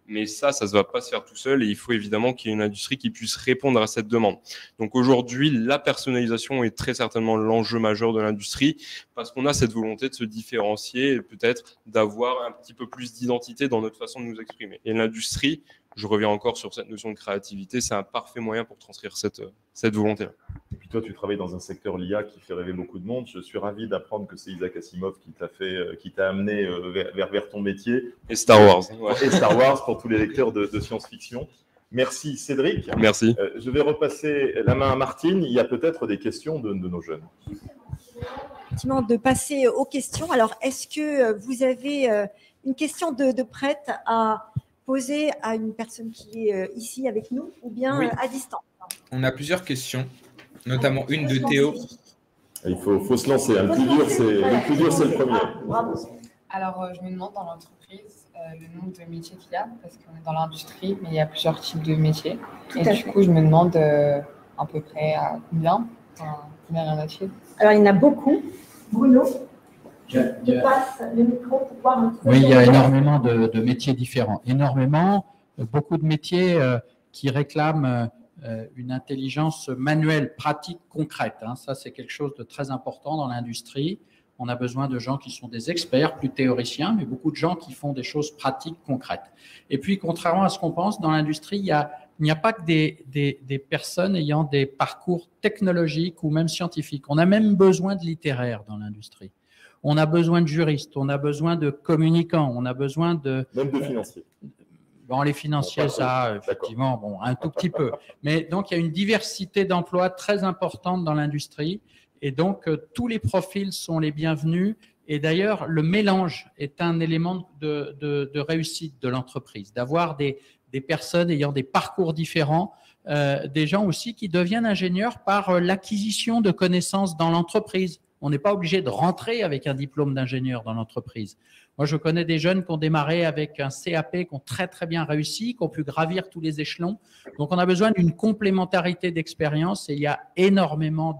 Mais ça ne va pas se faire tout seul et il faut évidemment qu'il y ait une industrie qui puisse répondre à cette demande. Donc aujourd'hui, la personnalisation est très certainement l'enjeu majeur de l'industrie parce qu'on a cette volonté de se différencier et peut-être d'avoir un petit peu plus d'identité dans notre façon de nous exprimer. Et l'industrie, je reviens encore sur cette notion de créativité, c'est un parfait moyen pour transcrire cette volonté-là. Et puis toi, tu travailles dans un secteur l'IA qui fait rêver beaucoup de monde. Je suis ravi d'apprendre que c'est Isaac Asimov qui t'a amené vers ton métier. Et Star Wars. Ouais. Et Star Wars pour tous les lecteurs de science-fiction. Merci Cédric. Merci. Je vais repasser la main à Martine. Il y a peut-être des questions de nos jeunes. Effectivement, de passer aux questions. Alors, est-ce que vous avez une question de prête à poser à une personne qui est ici avec nous ou bien à distance? On a plusieurs questions, notamment une de Théo. Il faut se lancer. Le plus dur, c'est le premier. Bravo. Alors, je me demande dans l'entreprise le nombre de métiers qu'il y a, parce qu'on est dans l'industrie, mais il y a plusieurs types de métiers. Et du coup, je me demande à peu près à combien il y en a-t-il? Alors, il y en a beaucoup. Bruno, je passe le micro pour voir un petit peu. Oui, il y a énormément de métiers différents. Beaucoup de métiers qui réclament une intelligence manuelle, pratique, concrète. Ça, c'est quelque chose de très important dans l'industrie. On a besoin de gens qui sont des experts, plus théoriciens, mais beaucoup de gens qui font des choses pratiques, concrètes. Et puis, contrairement à ce qu'on pense, dans l'industrie, il n'y a pas que des personnes ayant des parcours technologiques ou même scientifiques. On a même besoin de littéraires dans l'industrie. On a besoin de juristes, on a besoin de communicants, on a besoin de… Même de financiers. Bon, les financiers, ça, effectivement, bon, un tout petit peu. Mais donc, il y a une diversité d'emplois très importante dans l'industrie. Et donc, tous les profils sont les bienvenus. Et d'ailleurs, le mélange est un élément de réussite de l'entreprise, d'avoir des personnes ayant des parcours différents, des gens aussi qui deviennent ingénieurs par l'acquisition de connaissances dans l'entreprise. On n'est pas obligé de rentrer avec un diplôme d'ingénieur dans l'entreprise. Moi, je connais des jeunes qui ont démarré avec un CAP, qui ont très, très bien réussi, qui ont pu gravir tous les échelons. Donc, on a besoin d'une complémentarité d'expérience et il y a énormément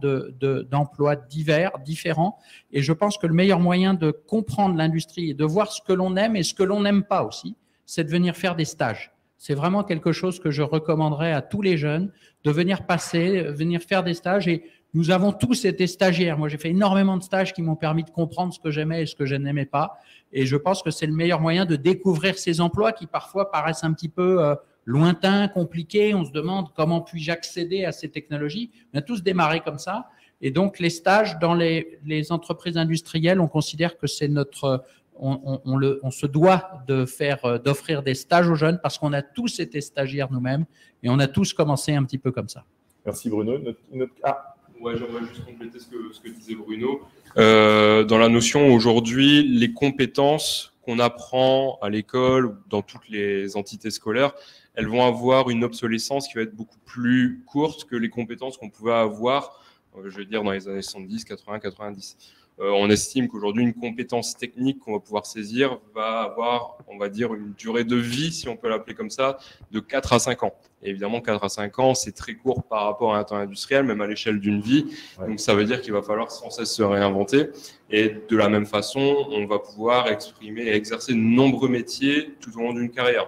d'emplois divers, différents. Et je pense que le meilleur moyen de comprendre l'industrie et de voir ce que l'on aime et ce que l'on n'aime pas aussi, c'est de venir faire des stages. C'est vraiment quelque chose que je recommanderais à tous les jeunes, de venir venir faire des stages. Et nous avons tous été stagiaires. Moi, j'ai fait énormément de stages qui m'ont permis de comprendre ce que j'aimais et ce que je n'aimais pas. Et je pense que c'est le meilleur moyen de découvrir ces emplois qui parfois paraissent un petit peu lointains, compliqués. On se demande comment puis-je accéder à ces technologies. On a tous démarré comme ça. Et donc, les stages dans les entreprises industrielles, on considère que c'est notre… On se doit d'offrir des stages aux jeunes parce qu'on a tous été stagiaires nous-mêmes et on a tous commencé un petit peu comme ça. Merci Bruno. Ouais, j'aimerais juste compléter ce que disait Bruno. Dans la notion aujourd'hui, les compétences qu'on apprend à l'école ou dans toutes les entités scolaires, elles vont avoir une obsolescence qui va être beaucoup plus courte que les compétences qu'on pouvait avoir, je veux dire, dans les années 70, 80, 90. On estime qu'aujourd'hui, une compétence technique qu'on va pouvoir saisir va avoir, on va dire, une durée de vie, si on peut l'appeler comme ça, de 4 à 5 ans. Et évidemment, 4 à 5 ans, c'est très court par rapport à un temps industriel, même à l'échelle d'une vie. Donc, ça veut dire qu'il va falloir sans cesse se réinventer. Et de la même façon, on va pouvoir exprimer et exercer de nombreux métiers tout au long d'une carrière.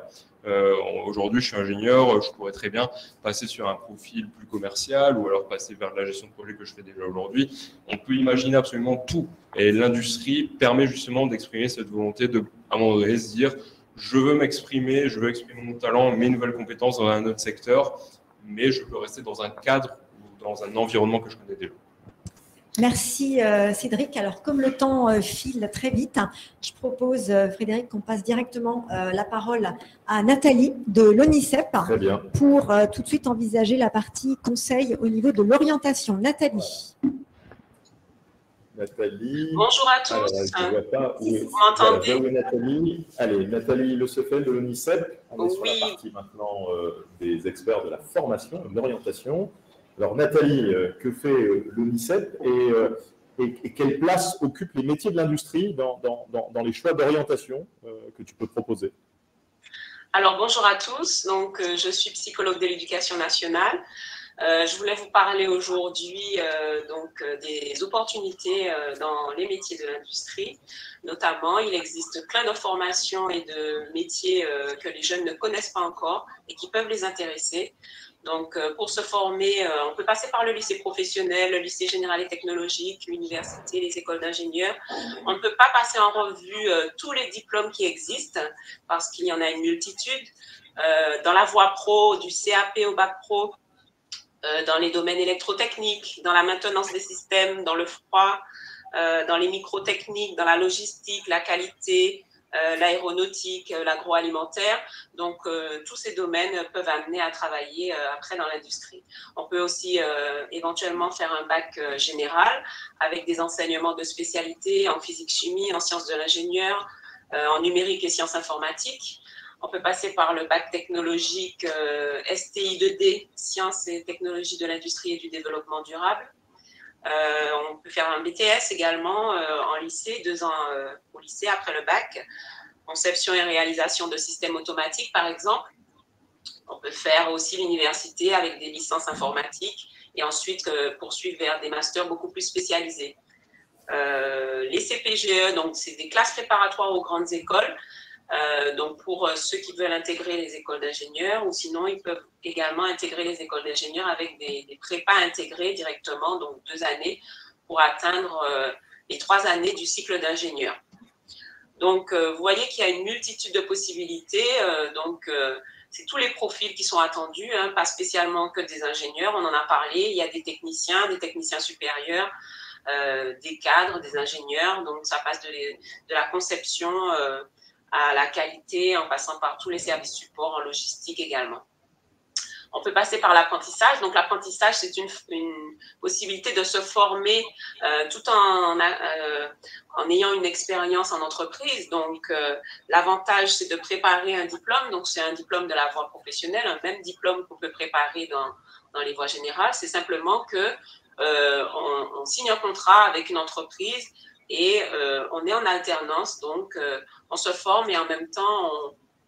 Aujourd'hui, je suis ingénieur, je pourrais très bien passer sur un profil plus commercial ou alors passer vers de la gestion de projet que je fais déjà aujourd'hui. On peut imaginer absolument tout. Et l'industrie permet justement d'exprimer cette volonté de, à un moment donné, se dire je veux m'exprimer, je veux exprimer mon talent, mes nouvelles compétences dans un autre secteur, mais je peux rester dans un cadre ou dans un environnement que je connais déjà. Merci Cédric. Alors comme le temps file très vite, je propose Frédéric qu'on passe directement la parole à Nathalie de l'ONICEP pour tout de suite envisager la partie conseil au niveau de l'orientation. Nathalie. Bonjour à tous. Vous m'entendez? Nathalie. Allez, Nathalie Le Seffel de l'ONICEP. On est sur la partie maintenant des experts de la formation et de l'orientation. Alors Nathalie, que fait l'ONICEP et quelle place occupent les métiers de l'industrie dans les choix d'orientation que tu peux proposer? Alors bonjour à tous, donc je suis psychologue de l'éducation nationale. Je voulais vous parler aujourd'hui des opportunités dans les métiers de l'industrie. Notamment, il existe plein de formations et de métiers que les jeunes ne connaissent pas encore et qui peuvent les intéresser. Donc, pour se former, on peut passer par le lycée professionnel, le lycée général et technologique, l'université, les écoles d'ingénieurs. On ne peut pas passer en revue tous les diplômes qui existent parce qu'il y en a une multitude. Dans la voie pro, du CAP au bac pro, dans les domaines électrotechniques, dans la maintenance des systèmes, dans le froid, dans les microtechniques, dans la logistique, la qualité, l'aéronautique, l'agroalimentaire. Donc, tous ces domaines peuvent amener à travailler après dans l'industrie. On peut aussi éventuellement faire un bac général avec des enseignements de spécialité en physique-chimie, en sciences de l'ingénieur, en numérique et sciences informatiques. On peut passer par le bac technologique STI 2D, sciences et technologies de l'industrie et du développement durable. On peut faire un BTS également en lycée, 2 ans au lycée après le bac. Conception et réalisation de systèmes automatiques, par exemple. On peut faire aussi l'université avec des licences informatiques et ensuite poursuivre vers des masters beaucoup plus spécialisés. Les CPGE, donc c'est des classes préparatoires aux grandes écoles. Donc pour ceux qui veulent intégrer les écoles d'ingénieurs, ou sinon ils peuvent également intégrer les écoles d'ingénieurs avec des prépas intégrés directement, donc 2 années pour atteindre les 3 années du cycle d'ingénieur. Donc vous voyez qu'il y a une multitude de possibilités. C'est tous les profils qui sont attendus, hein, pas spécialement que des ingénieurs, on en a parlé. Il y a des techniciens supérieurs, des cadres, des ingénieurs. Donc ça passe de la conception à la qualité, en passant par tous les services support, en logistique également. On peut passer par l'apprentissage. Donc, l'apprentissage, c'est une possibilité de se former tout en ayant une expérience en entreprise. Donc, l'avantage, c'est de préparer un diplôme. Donc, c'est un diplôme de la voie professionnelle, un même diplôme qu'on peut préparer dans les voies générales. C'est simplement que on signe un contrat avec une entreprise et on est en alternance. Donc, on se forme et en même temps,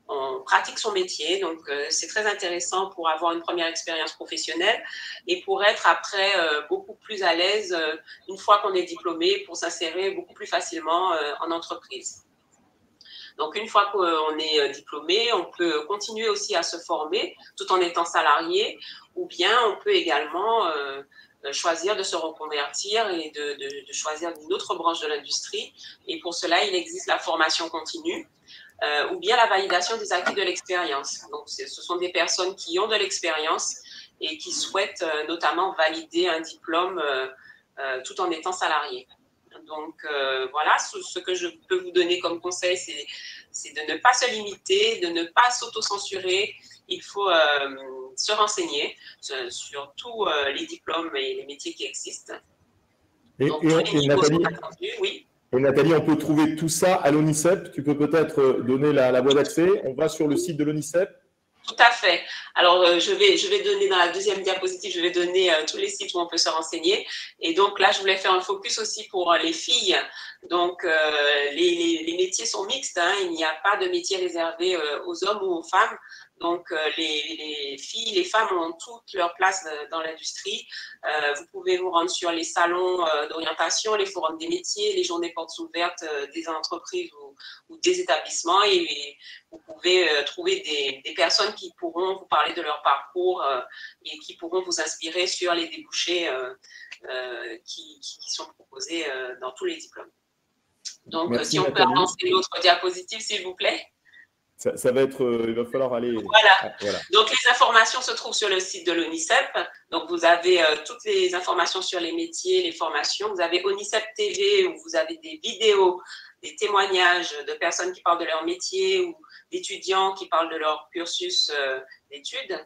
on pratique son métier, donc c'est très intéressant pour avoir une première expérience professionnelle et pour être après beaucoup plus à l'aise une fois qu'on est diplômé pour s'insérer beaucoup plus facilement en entreprise. Donc une fois qu'on est diplômé, on peut continuer aussi à se former tout en étant salarié, ou bien on peut également choisir de se reconvertir et de choisir une autre branche de l'industrie. Et pour cela, il existe la formation continue. Ou bien la validation des acquis de l'expérience. Donc, ce sont des personnes qui ont de l'expérience et qui souhaitent notamment valider un diplôme tout en étant salarié. Donc, voilà, ce que je peux vous donner comme conseil, c'est de ne pas se limiter, de ne pas s'auto-censurer. Il faut se renseigner sur tous les diplômes et les métiers qui existent. Donc, tous les niveaux sont attendus, oui. Et Nathalie, on peut trouver tout ça à l'ONICEP. Tu peux peut-être donner la voie d'accès. On va sur le site de l'ONICEP. Tout à fait. Alors, je vais donner dans la deuxième diapositive, je vais donner tous les sites où on peut se renseigner. Et donc là, je voulais faire un focus aussi pour les filles. Donc, les métiers sont mixtes, hein. Il n'y a pas de métier réservé aux hommes ou aux femmes. Donc, les filles, les femmes ont toute leur place dans l'industrie. Vous pouvez vous rendre sur les salons d'orientation, les forums des métiers, les journées portes ouvertes des entreprises ou des établissements. Et vous pouvez trouver des personnes qui pourront vous parler de leur parcours et qui pourront vous inspirer sur les débouchés qui sont proposés dans tous les diplômes. Donc, merci, si on peut avancer l'autre diapositive, s'il vous plaît. Ça va être, il va falloir aller… Voilà. Donc, les informations se trouvent sur le site de l'ONICEP. Donc, vous avez toutes les informations sur les métiers, les formations. Vous avez ONICEP TV où vous avez des vidéos, des témoignages de personnes qui parlent de leur métier ou d'étudiants qui parlent de leur cursus d'études.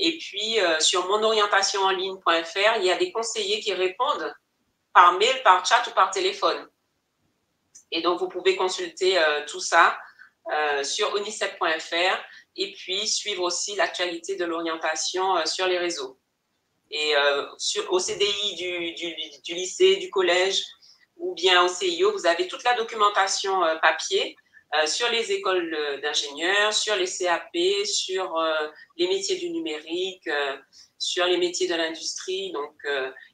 Et puis, sur monorientationenligne.fr, il y a des conseillers qui répondent par mail, par chat ou par téléphone. Et donc, vous pouvez consulter tout ça sur onicep.fr et puis suivre aussi l'actualité de l'orientation sur les réseaux. Et au CDI du lycée, du collège ou bien au CIO, vous avez toute la documentation papier sur les écoles d'ingénieurs, sur les CAP, sur les métiers du numérique, sur les métiers de l'industrie. Donc,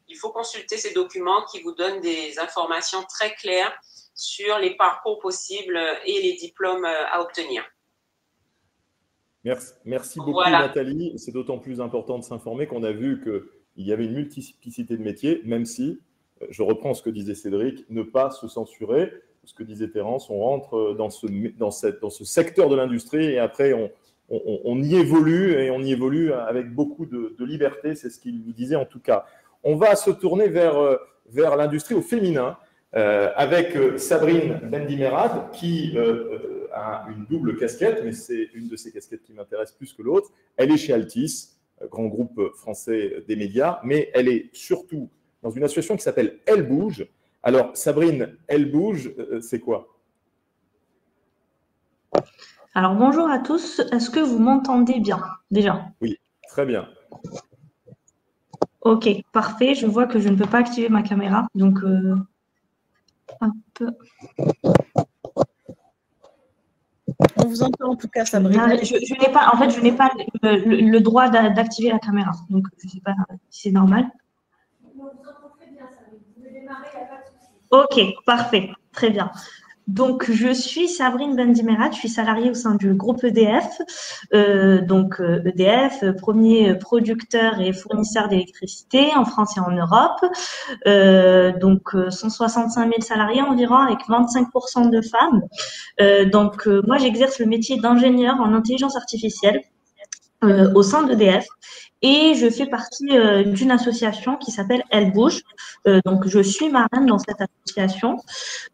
il faut consulter ces documents qui vous donnent des informations très claires sur les parcours possibles et les diplômes à obtenir. Merci beaucoup, Nathalie. C'est d'autant plus important de s'informer qu'on a vu qu'il y avait une multiplicité de métiers, même si, je reprends ce que disait Cédric, ne pas se censurer. Ce que disait Terence, on rentre dans ce secteur de l'industrie et après, on y évolue et on y évolue avec beaucoup de liberté. C'est ce qu'il nous disait en tout cas. On va se tourner vers l'industrie au féminin. Avec Sabrine Bendimerad qui a une double casquette, mais c'est une de ces casquettes qui m'intéresse plus que l'autre. Elle est chez Altis, grand groupe français des médias, mais elle est surtout dans une association qui s'appelle Elle Bouge. Alors Sabrine, Elle Bouge, c'est quoi? Alors bonjour à tous, est-ce que vous m'entendez bien déjà? Oui, très bien. Ok, parfait. Je vois que je ne peux pas activer ma caméra. Donc, hop. On vous entend en tout cas, Sabrina. Je n'ai pas, en fait, je n'ai pas le droit d'activer la caméra. Donc, je ne sais pas si c'est normal. Ok, parfait. Très bien. Donc, je suis Sabrine Bendimerat, je suis salariée au sein du groupe EDF. EDF, premier producteur et fournisseur d'électricité en France et en Europe. 165 000 salariés environ, avec 25% de femmes. Moi, j'exerce le métier d'ingénieur en intelligence artificielle au sein d'EDF. Et je fais partie d'une association qui s'appelle Elle Bouge. Donc, je suis marraine dans cette association.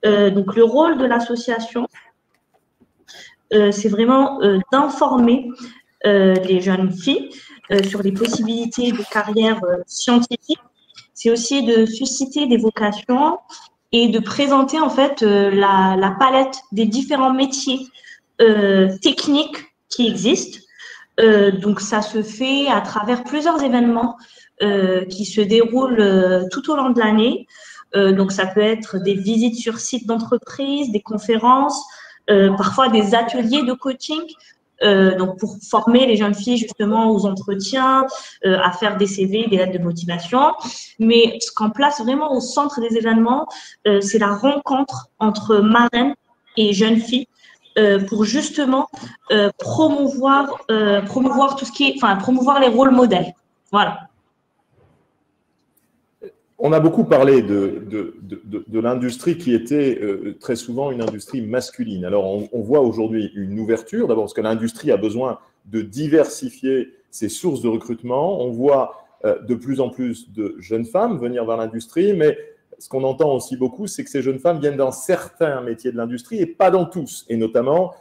Donc, le rôle de l'association, c'est vraiment d'informer les jeunes filles sur les possibilités de carrière scientifique. C'est aussi de susciter des vocations et de présenter en fait la palette des différents métiers techniques qui existent. Donc, ça se fait à travers plusieurs événements qui se déroulent tout au long de l'année. Donc, ça peut être des visites sur site d'entreprise, des conférences, parfois des ateliers de coaching. Donc, pour former les jeunes filles justement aux entretiens, à faire des CV, des lettres de motivation. Mais ce qu'on place vraiment au centre des événements, c'est la rencontre entre marraines et jeunes filles pour justement promouvoir tout ce qui est, enfin, promouvoir les rôles modèles. Voilà. On a beaucoup parlé de l'industrie qui était très souvent une industrie masculine. Alors, on voit aujourd'hui une ouverture, d'abord parce que l'industrie a besoin de diversifier ses sources de recrutement. On voit de plus en plus de jeunes femmes venir vers l'industrie, mais ce qu'on entend aussi beaucoup, c'est que ces jeunes femmes viennent dans certains métiers de l'industrie et pas dans tous, et notamment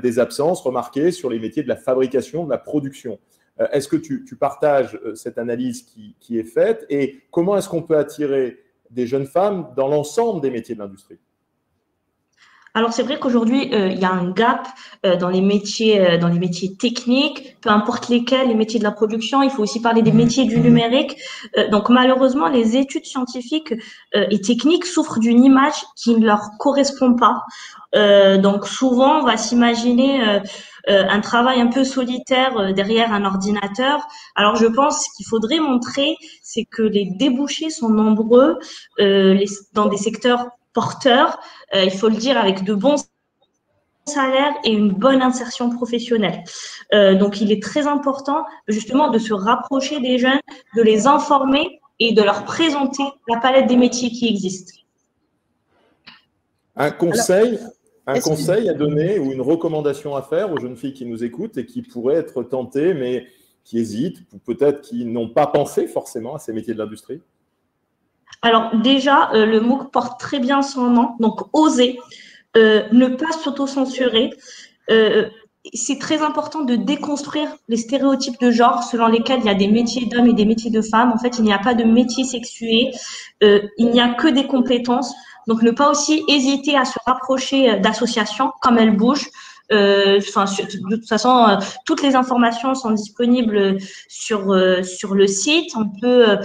des absences remarquées sur les métiers de la fabrication, de la production. Est-ce que tu partages cette analyse qui est faite et comment est-ce qu'on peut attirer des jeunes femmes dans l'ensemble des métiers de l'industrie ? Alors, c'est vrai qu'aujourd'hui, il y a un gap dans les métiers techniques, peu importe lesquels, les métiers de la production. Il faut aussi parler des métiers du numérique. Donc, malheureusement, les études scientifiques et techniques souffrent d'une image qui ne leur correspond pas. Donc, souvent, on va s'imaginer un travail un peu solitaire derrière un ordinateur. Alors, je pense qu'il faudrait montrer, c'est que les débouchés sont nombreux dans des secteurs porteurs, il faut le dire, avec de bons salaires et une bonne insertion professionnelle. Donc, il est très important justement de se rapprocher des jeunes, de les informer et de leur présenter la palette des métiers qui existent. Un conseil à donner ou une recommandation à faire aux jeunes filles qui nous écoutent et qui pourraient être tentées, mais qui hésitent, ou peut-être qui n'ont pas pensé forcément à ces métiers de l'industrie? Alors déjà, le MOOC porte très bien son nom, donc oser, ne pas s'auto-censurer. C'est très important de déconstruire les stéréotypes de genre selon lesquels il y a des métiers d'hommes et des métiers de femmes. En fait, il n'y a pas de métier sexué, il n'y a que des compétences. Donc, ne pas aussi hésiter à se rapprocher d'associations comme Elle Bouge. De toute façon, toutes les informations sont disponibles sur le site. On peut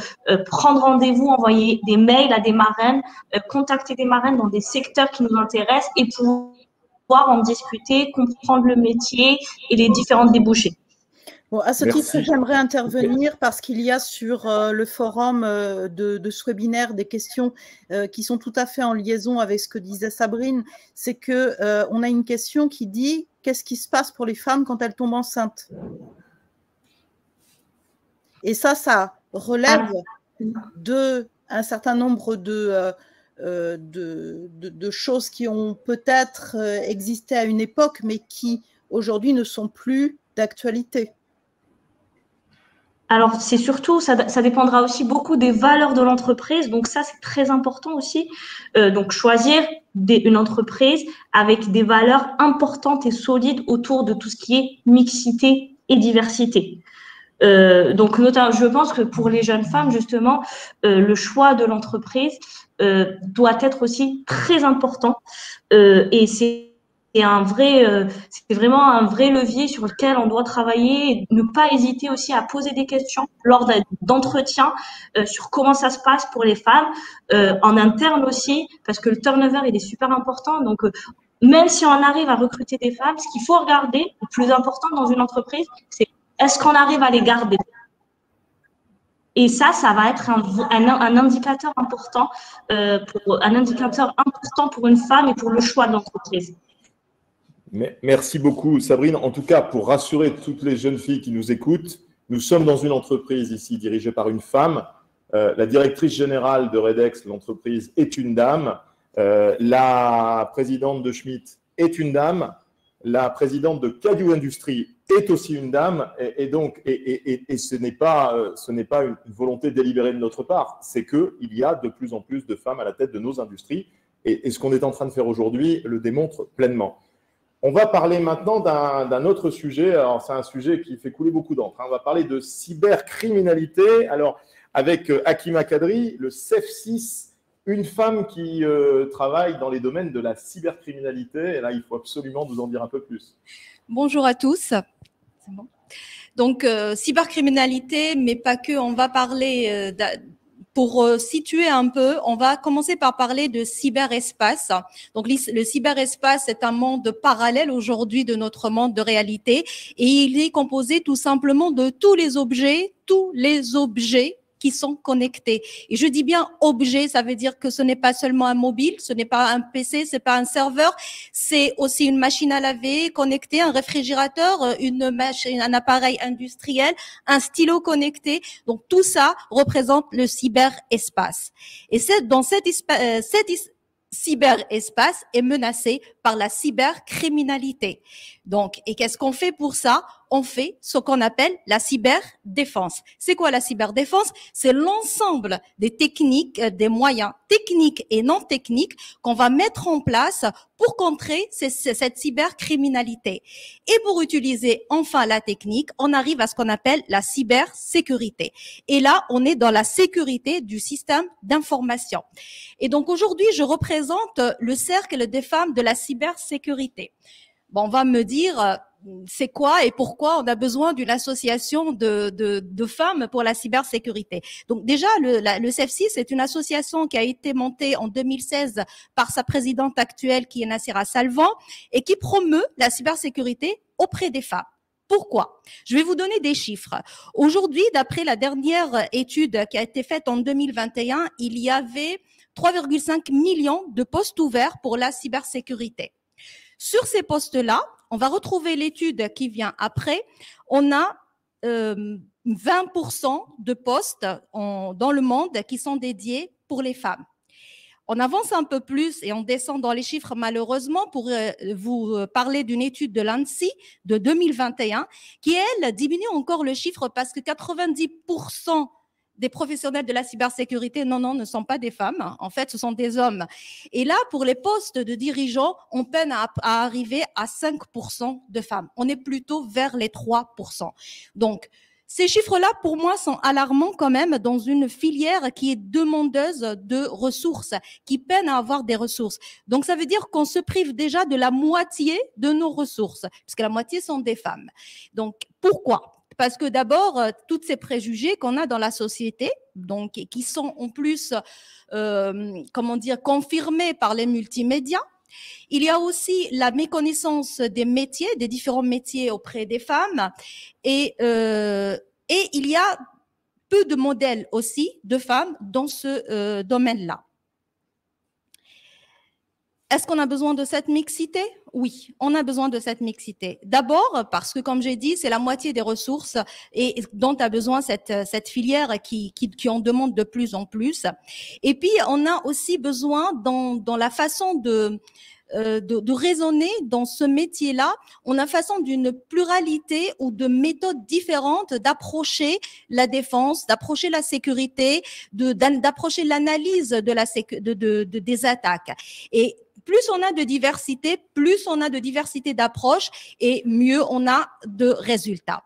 prendre rendez-vous, envoyer des mails à des marraines, contacter des marraines dans des secteurs qui nous intéressent et pouvoir en discuter, comprendre le métier et les différentes débouchés. Bon, à ce titre, j'aimerais intervenir parce qu'il y a sur le forum de ce webinaire des questions qui sont tout à fait en liaison avec ce que disait Sabrine. C'est que on a une question qui dit « Qu'est-ce qui se passe pour les femmes quand elles tombent enceintes ?» Et ça relève d'un certain nombre de choses qui ont peut-être existé à une époque, mais qui aujourd'hui ne sont plus d'actualité. Alors, c'est surtout, ça dépendra aussi beaucoup des valeurs de l'entreprise. Donc, ça, c'est très important aussi. Donc, choisir une entreprise avec des valeurs importantes et solides autour de tout ce qui est mixité et diversité. Donc, notamment, je pense que pour les jeunes femmes, justement, le choix de l'entreprise doit être aussi très important. Et c'est c'est vraiment un vrai levier sur lequel on doit travailler et ne pas hésiter aussi à poser des questions lors d'entretiens sur comment ça se passe pour les femmes, en interne aussi, parce que le turnover, il est super important. Donc, même si on arrive à recruter des femmes, ce qu'il faut regarder, le plus important dans une entreprise, c'est est-ce qu'on arrive à les garder? Et ça va être un indicateur important, pour une femme et pour le choix de l'entreprise. Merci beaucoup, Sabrine. En tout cas, pour rassurer toutes les jeunes filles qui nous écoutent, nous sommes dans une entreprise ici dirigée par une femme. La directrice générale de Redex, l'entreprise, est une dame. La présidente de Schmitt est une dame. La présidente de Cadieux Industries est aussi une dame. Et ce n'est pas une volonté délibérée de notre part. C'est qu'il y a de plus en plus de femmes à la tête de nos industries. Et ce qu'on est en train de faire aujourd'hui le démontre pleinement. On va parler maintenant d'un autre sujet. Alors, c'est un sujet qui fait couler beaucoup d'encre. On va parler de cybercriminalité. Alors, avec Hakima Kadri, le CEF6, une femme qui travaille dans les domaines de la cybercriminalité. Et là, il faut absolument nous en dire un peu plus. Bonjour à tous. C'est bon. Donc, cybercriminalité, mais pas que. On va parler pour situer un peu, on va commencer par parler de cyberespace. Donc, le cyberespace est un monde parallèle aujourd'hui de notre monde de réalité et il est composé tout simplement de tous les objets qui sont connectés. Et je dis bien objet, ça veut dire que ce n'est pas seulement un mobile, ce n'est pas un PC, c'est pas un serveur, c'est aussi une machine à laver connectée, un réfrigérateur, un appareil industriel, un stylo connecté. Donc tout ça représente le cyberespace. Et cet cyberespace est menacé par la cybercriminalité. Donc, et qu'est-ce qu'on fait pour ça? On fait ce qu'on appelle la cyberdéfense. C'est quoi la cyberdéfense? C'est l'ensemble des techniques, des moyens techniques et non techniques qu'on va mettre en place pour contrer cette cybercriminalité. Et pour utiliser enfin la technique, on arrive à ce qu'on appelle la cybersécurité. Et là, on est dans la sécurité du système d'information. Et donc aujourd'hui, je représente le cercle des femmes de la cybersécurité. Bon, on va me dire, c'est quoi et pourquoi on a besoin d'une association de femmes pour la cybersécurité. Donc déjà, le CEF6 est une association qui a été montée en 2016 par sa présidente actuelle qui est Nassira Salvan et qui promeut la cybersécurité auprès des femmes. Pourquoi? Je vais vous donner des chiffres. Aujourd'hui, d'après la dernière étude qui a été faite en 2021, il y avait 3,5 millions de postes ouverts pour la cybersécurité. Sur ces postes-là, on va retrouver l'étude qui vient après. On a 20% de postes dans le monde qui sont dédiés pour les femmes. On avance un peu plus et on descend dans les chiffres malheureusement pour vous parler d'une étude de l'ANSSI de 2021 qui, elle, diminue encore le chiffre parce que 90% des professionnels de la cybersécurité, ne sont pas des femmes. En fait, ce sont des hommes. Et là, pour les postes de dirigeants, on peine à arriver à 5% de femmes. On est plutôt vers les 3%. Donc, ces chiffres-là, pour moi, sont alarmants quand même dans une filière qui est demandeuse de ressources, qui peine à avoir des ressources. Donc, ça veut dire qu'on se prive déjà de la moitié de nos ressources, puisque la moitié sont des femmes. Donc, pourquoi ? Parce que d'abord, toutes ces préjugés qu'on a dans la société, donc qui sont en plus, confirmés par les multimédias. Il y a aussi la méconnaissance des métiers, des différents métiers auprès des femmes, et il y a peu de modèles aussi de femmes dans ce domaine-là. Est-ce qu'on a besoin de cette mixité? Oui, on a besoin de cette mixité. D'abord parce que, comme j'ai dit, c'est la moitié des ressources et dont a besoin cette filière qui en demande de plus en plus. Et puis, on a aussi besoin dans la façon de raisonner dans ce métier-là, on a façon d'une pluralité ou de méthodes différentes d'approcher la défense, d'approcher la sécurité, d'approcher l'analyse des attaques. Et plus on a de diversité, d'approches et mieux on a de résultats.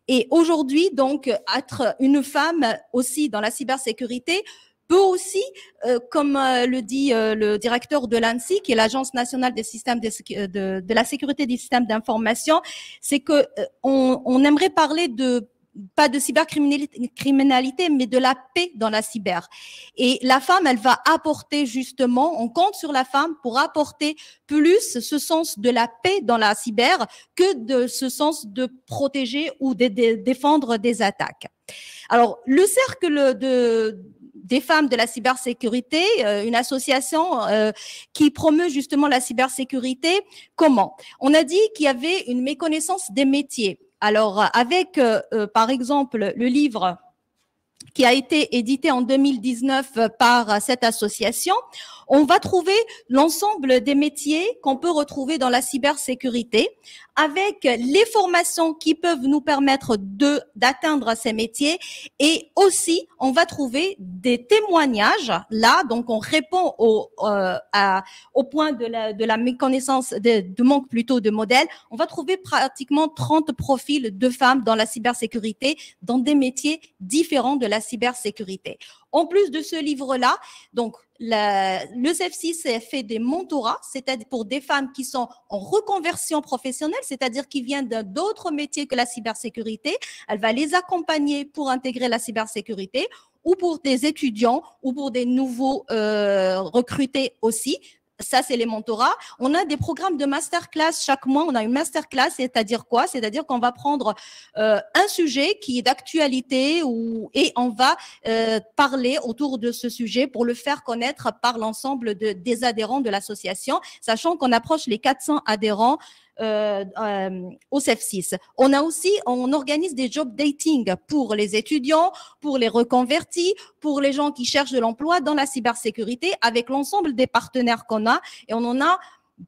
Et aujourd'hui, donc, être une femme aussi dans la cybersécurité peut aussi, comme le dit le directeur de l'ANSSI, qui est l'Agence nationale des systèmes de la sécurité des systèmes d'information, c'est que on aimerait parler de pas de cybercriminalité, mais de la paix dans la cyber. Et la femme, elle va apporter justement, on compte sur la femme pour apporter plus ce sens de la paix dans la cyber que de ce sens de protéger ou de défendre des attaques. Alors, le cercle des femmes de la cybersécurité, une association qui promeut justement la cybersécurité, comment? On a dit qu'il y avait une méconnaissance des métiers. Alors, avec, par exemple, le livre qui a été édité en 2019 par cette association, on va trouver l'ensemble des métiers qu'on peut retrouver dans la cybersécurité avec les formations qui peuvent nous permettre d'atteindre ces métiers, et aussi on va trouver des témoignages là, donc on répond au point de la méconnaissance, de manque plutôt de modèles. On va trouver pratiquement 30 profils de femmes dans la cybersécurité, dans des métiers différents de la cybersécurité. En plus de ce livre-là, donc le CEF6 fait des mentorats, c'est-à-dire pour des femmes qui sont en reconversion professionnelle, c'est-à-dire qui viennent d'autres métiers que la cybersécurité. Elle va les accompagner pour intégrer la cybersécurité, ou pour des étudiants, ou pour des nouveaux recrutés aussi. Ça, c'est les mentorats. On a des programmes de masterclass chaque mois. On a une masterclass, c'est-à-dire quoi? C'est-à-dire qu'on va prendre un sujet qui est d'actualité et on va parler autour de ce sujet pour le faire connaître par l'ensemble des adhérents de l'association, sachant qu'on approche les 400 adhérents au CEF6. On organise des job dating pour les étudiants, pour les reconvertis, pour les gens qui cherchent de l'emploi dans la cybersécurité, avec l'ensemble des partenaires qu'on a, et on en a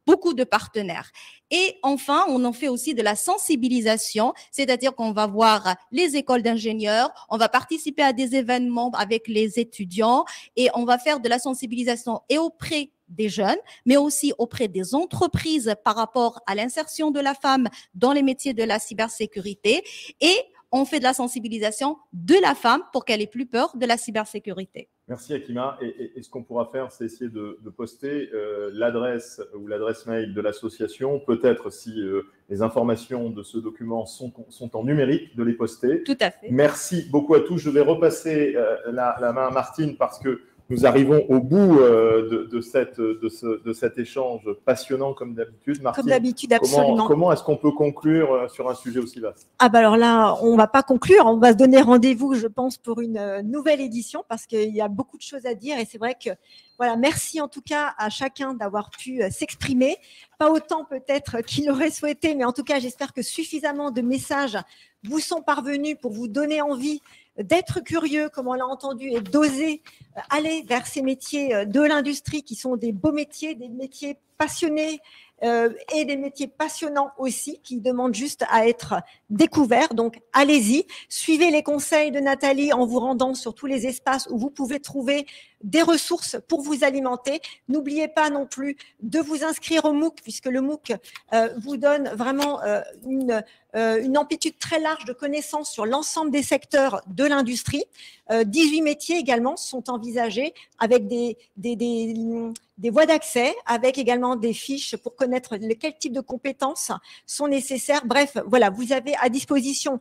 beaucoup de partenaires. Et enfin, on en fait aussi de la sensibilisation, c'est-à-dire qu'on va voir les écoles d'ingénieurs, on va participer à des événements avec les étudiants, et on va faire de la sensibilisation et auprès des jeunes, mais aussi auprès des entreprises par rapport à l'insertion de la femme dans les métiers de la cybersécurité, et on fait de la sensibilisation de la femme pour qu'elle ait plus peur de la cybersécurité. Merci Akima. Et ce qu'on pourra faire, c'est essayer de poster l'adresse ou l'adresse mail de l'association. Peut-être, si les informations de ce document sont en numérique, de les poster. Tout à fait. Merci beaucoup à tous. Je vais repasser la main à Martine parce que nous arrivons au bout de cet échange passionnant comme d'habitude. Martine, comme d'habitude, absolument. Comment est-ce qu'on peut conclure sur un sujet aussi vaste? Ah bah alors là, on ne va pas conclure, on va se donner rendez-vous, je pense, pour une nouvelle édition parce qu'il y a beaucoup de choses à dire, et c'est vrai que voilà, merci en tout cas à chacun d'avoir pu s'exprimer. Pas autant peut-être qu'il aurait souhaité, mais en tout cas, j'espère que suffisamment de messages vous sont parvenus pour vous donner envie d'être curieux, comme on l'a entendu, et d'oser aller vers ces métiers de l'industrie qui sont des beaux métiers, des métiers passionnés et des métiers passionnants aussi qui demandent juste à être découverts. Donc, allez-y, suivez les conseils de Nathalie en vous rendant sur tous les espaces où vous pouvez trouver des ressources pour vous alimenter. N'oubliez pas non plus de vous inscrire au MOOC, puisque le MOOC vous donne vraiment une amplitude très large de connaissances sur l'ensemble des secteurs de l'industrie. 18 métiers également sont envisagés avec des voies d'accès, avec également des fiches pour connaître quel type de compétences sont nécessaires. Bref, voilà, vous avez à disposition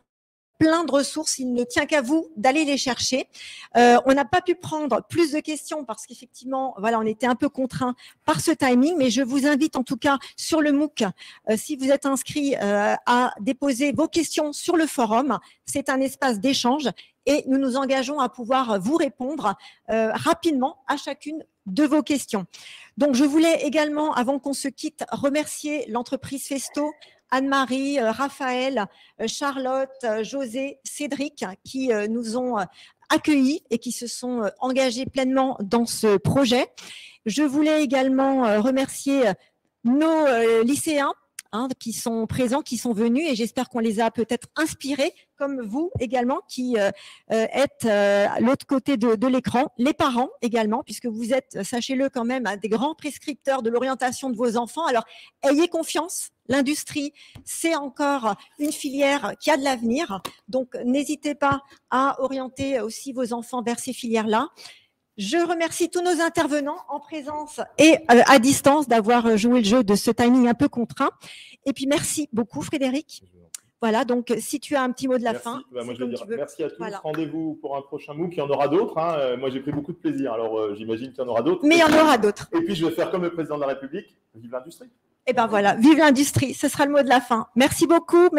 plein de ressources, il ne tient qu'à vous d'aller les chercher. On n'a pas pu prendre plus de questions parce qu'effectivement, voilà, on était un peu contraint par ce timing, mais je vous invite en tout cas sur le MOOC, si vous êtes inscrit, à déposer vos questions sur le forum. C'est un espace d'échange et nous nous engageons à pouvoir vous répondre rapidement à chacune de vos questions. Donc, je voulais également, avant qu'on se quitte, remercier l'entreprise Festo, Anne-Marie, Raphaël, Charlotte, José, Cédric, qui nous ont accueillis et qui se sont engagés pleinement dans ce projet. Je voulais également remercier nos lycéens qui sont présents, qui sont venus, et j'espère qu'on les a peut-être inspirés, comme vous également, qui êtes à l'autre côté de l'écran, les parents également, puisque vous êtes, sachez-le quand même, des grands prescripteurs de l'orientation de vos enfants. Alors, ayez confiance, l'industrie, c'est encore une filière qui a de l'avenir, donc n'hésitez pas à orienter aussi vos enfants vers ces filières-là. Je remercie tous nos intervenants en présence et à distance d'avoir joué le jeu de ce timing un peu contraint. Et puis, merci beaucoup, Frédéric. Voilà, donc si tu as un petit mot de la fin. Bah, moi, je vais dire merci à tous. Voilà. Rendez-vous pour un prochain MOOC. Il y en aura d'autres. Hein. Moi, j'ai pris beaucoup de plaisir. Alors, j'imagine qu'il y en aura d'autres. Mais il y en aura d'autres. Et puis, je vais faire comme le président de la République. Vive l'industrie. Et ben voilà, vive l'industrie. Ce sera le mot de la fin. Merci beaucoup.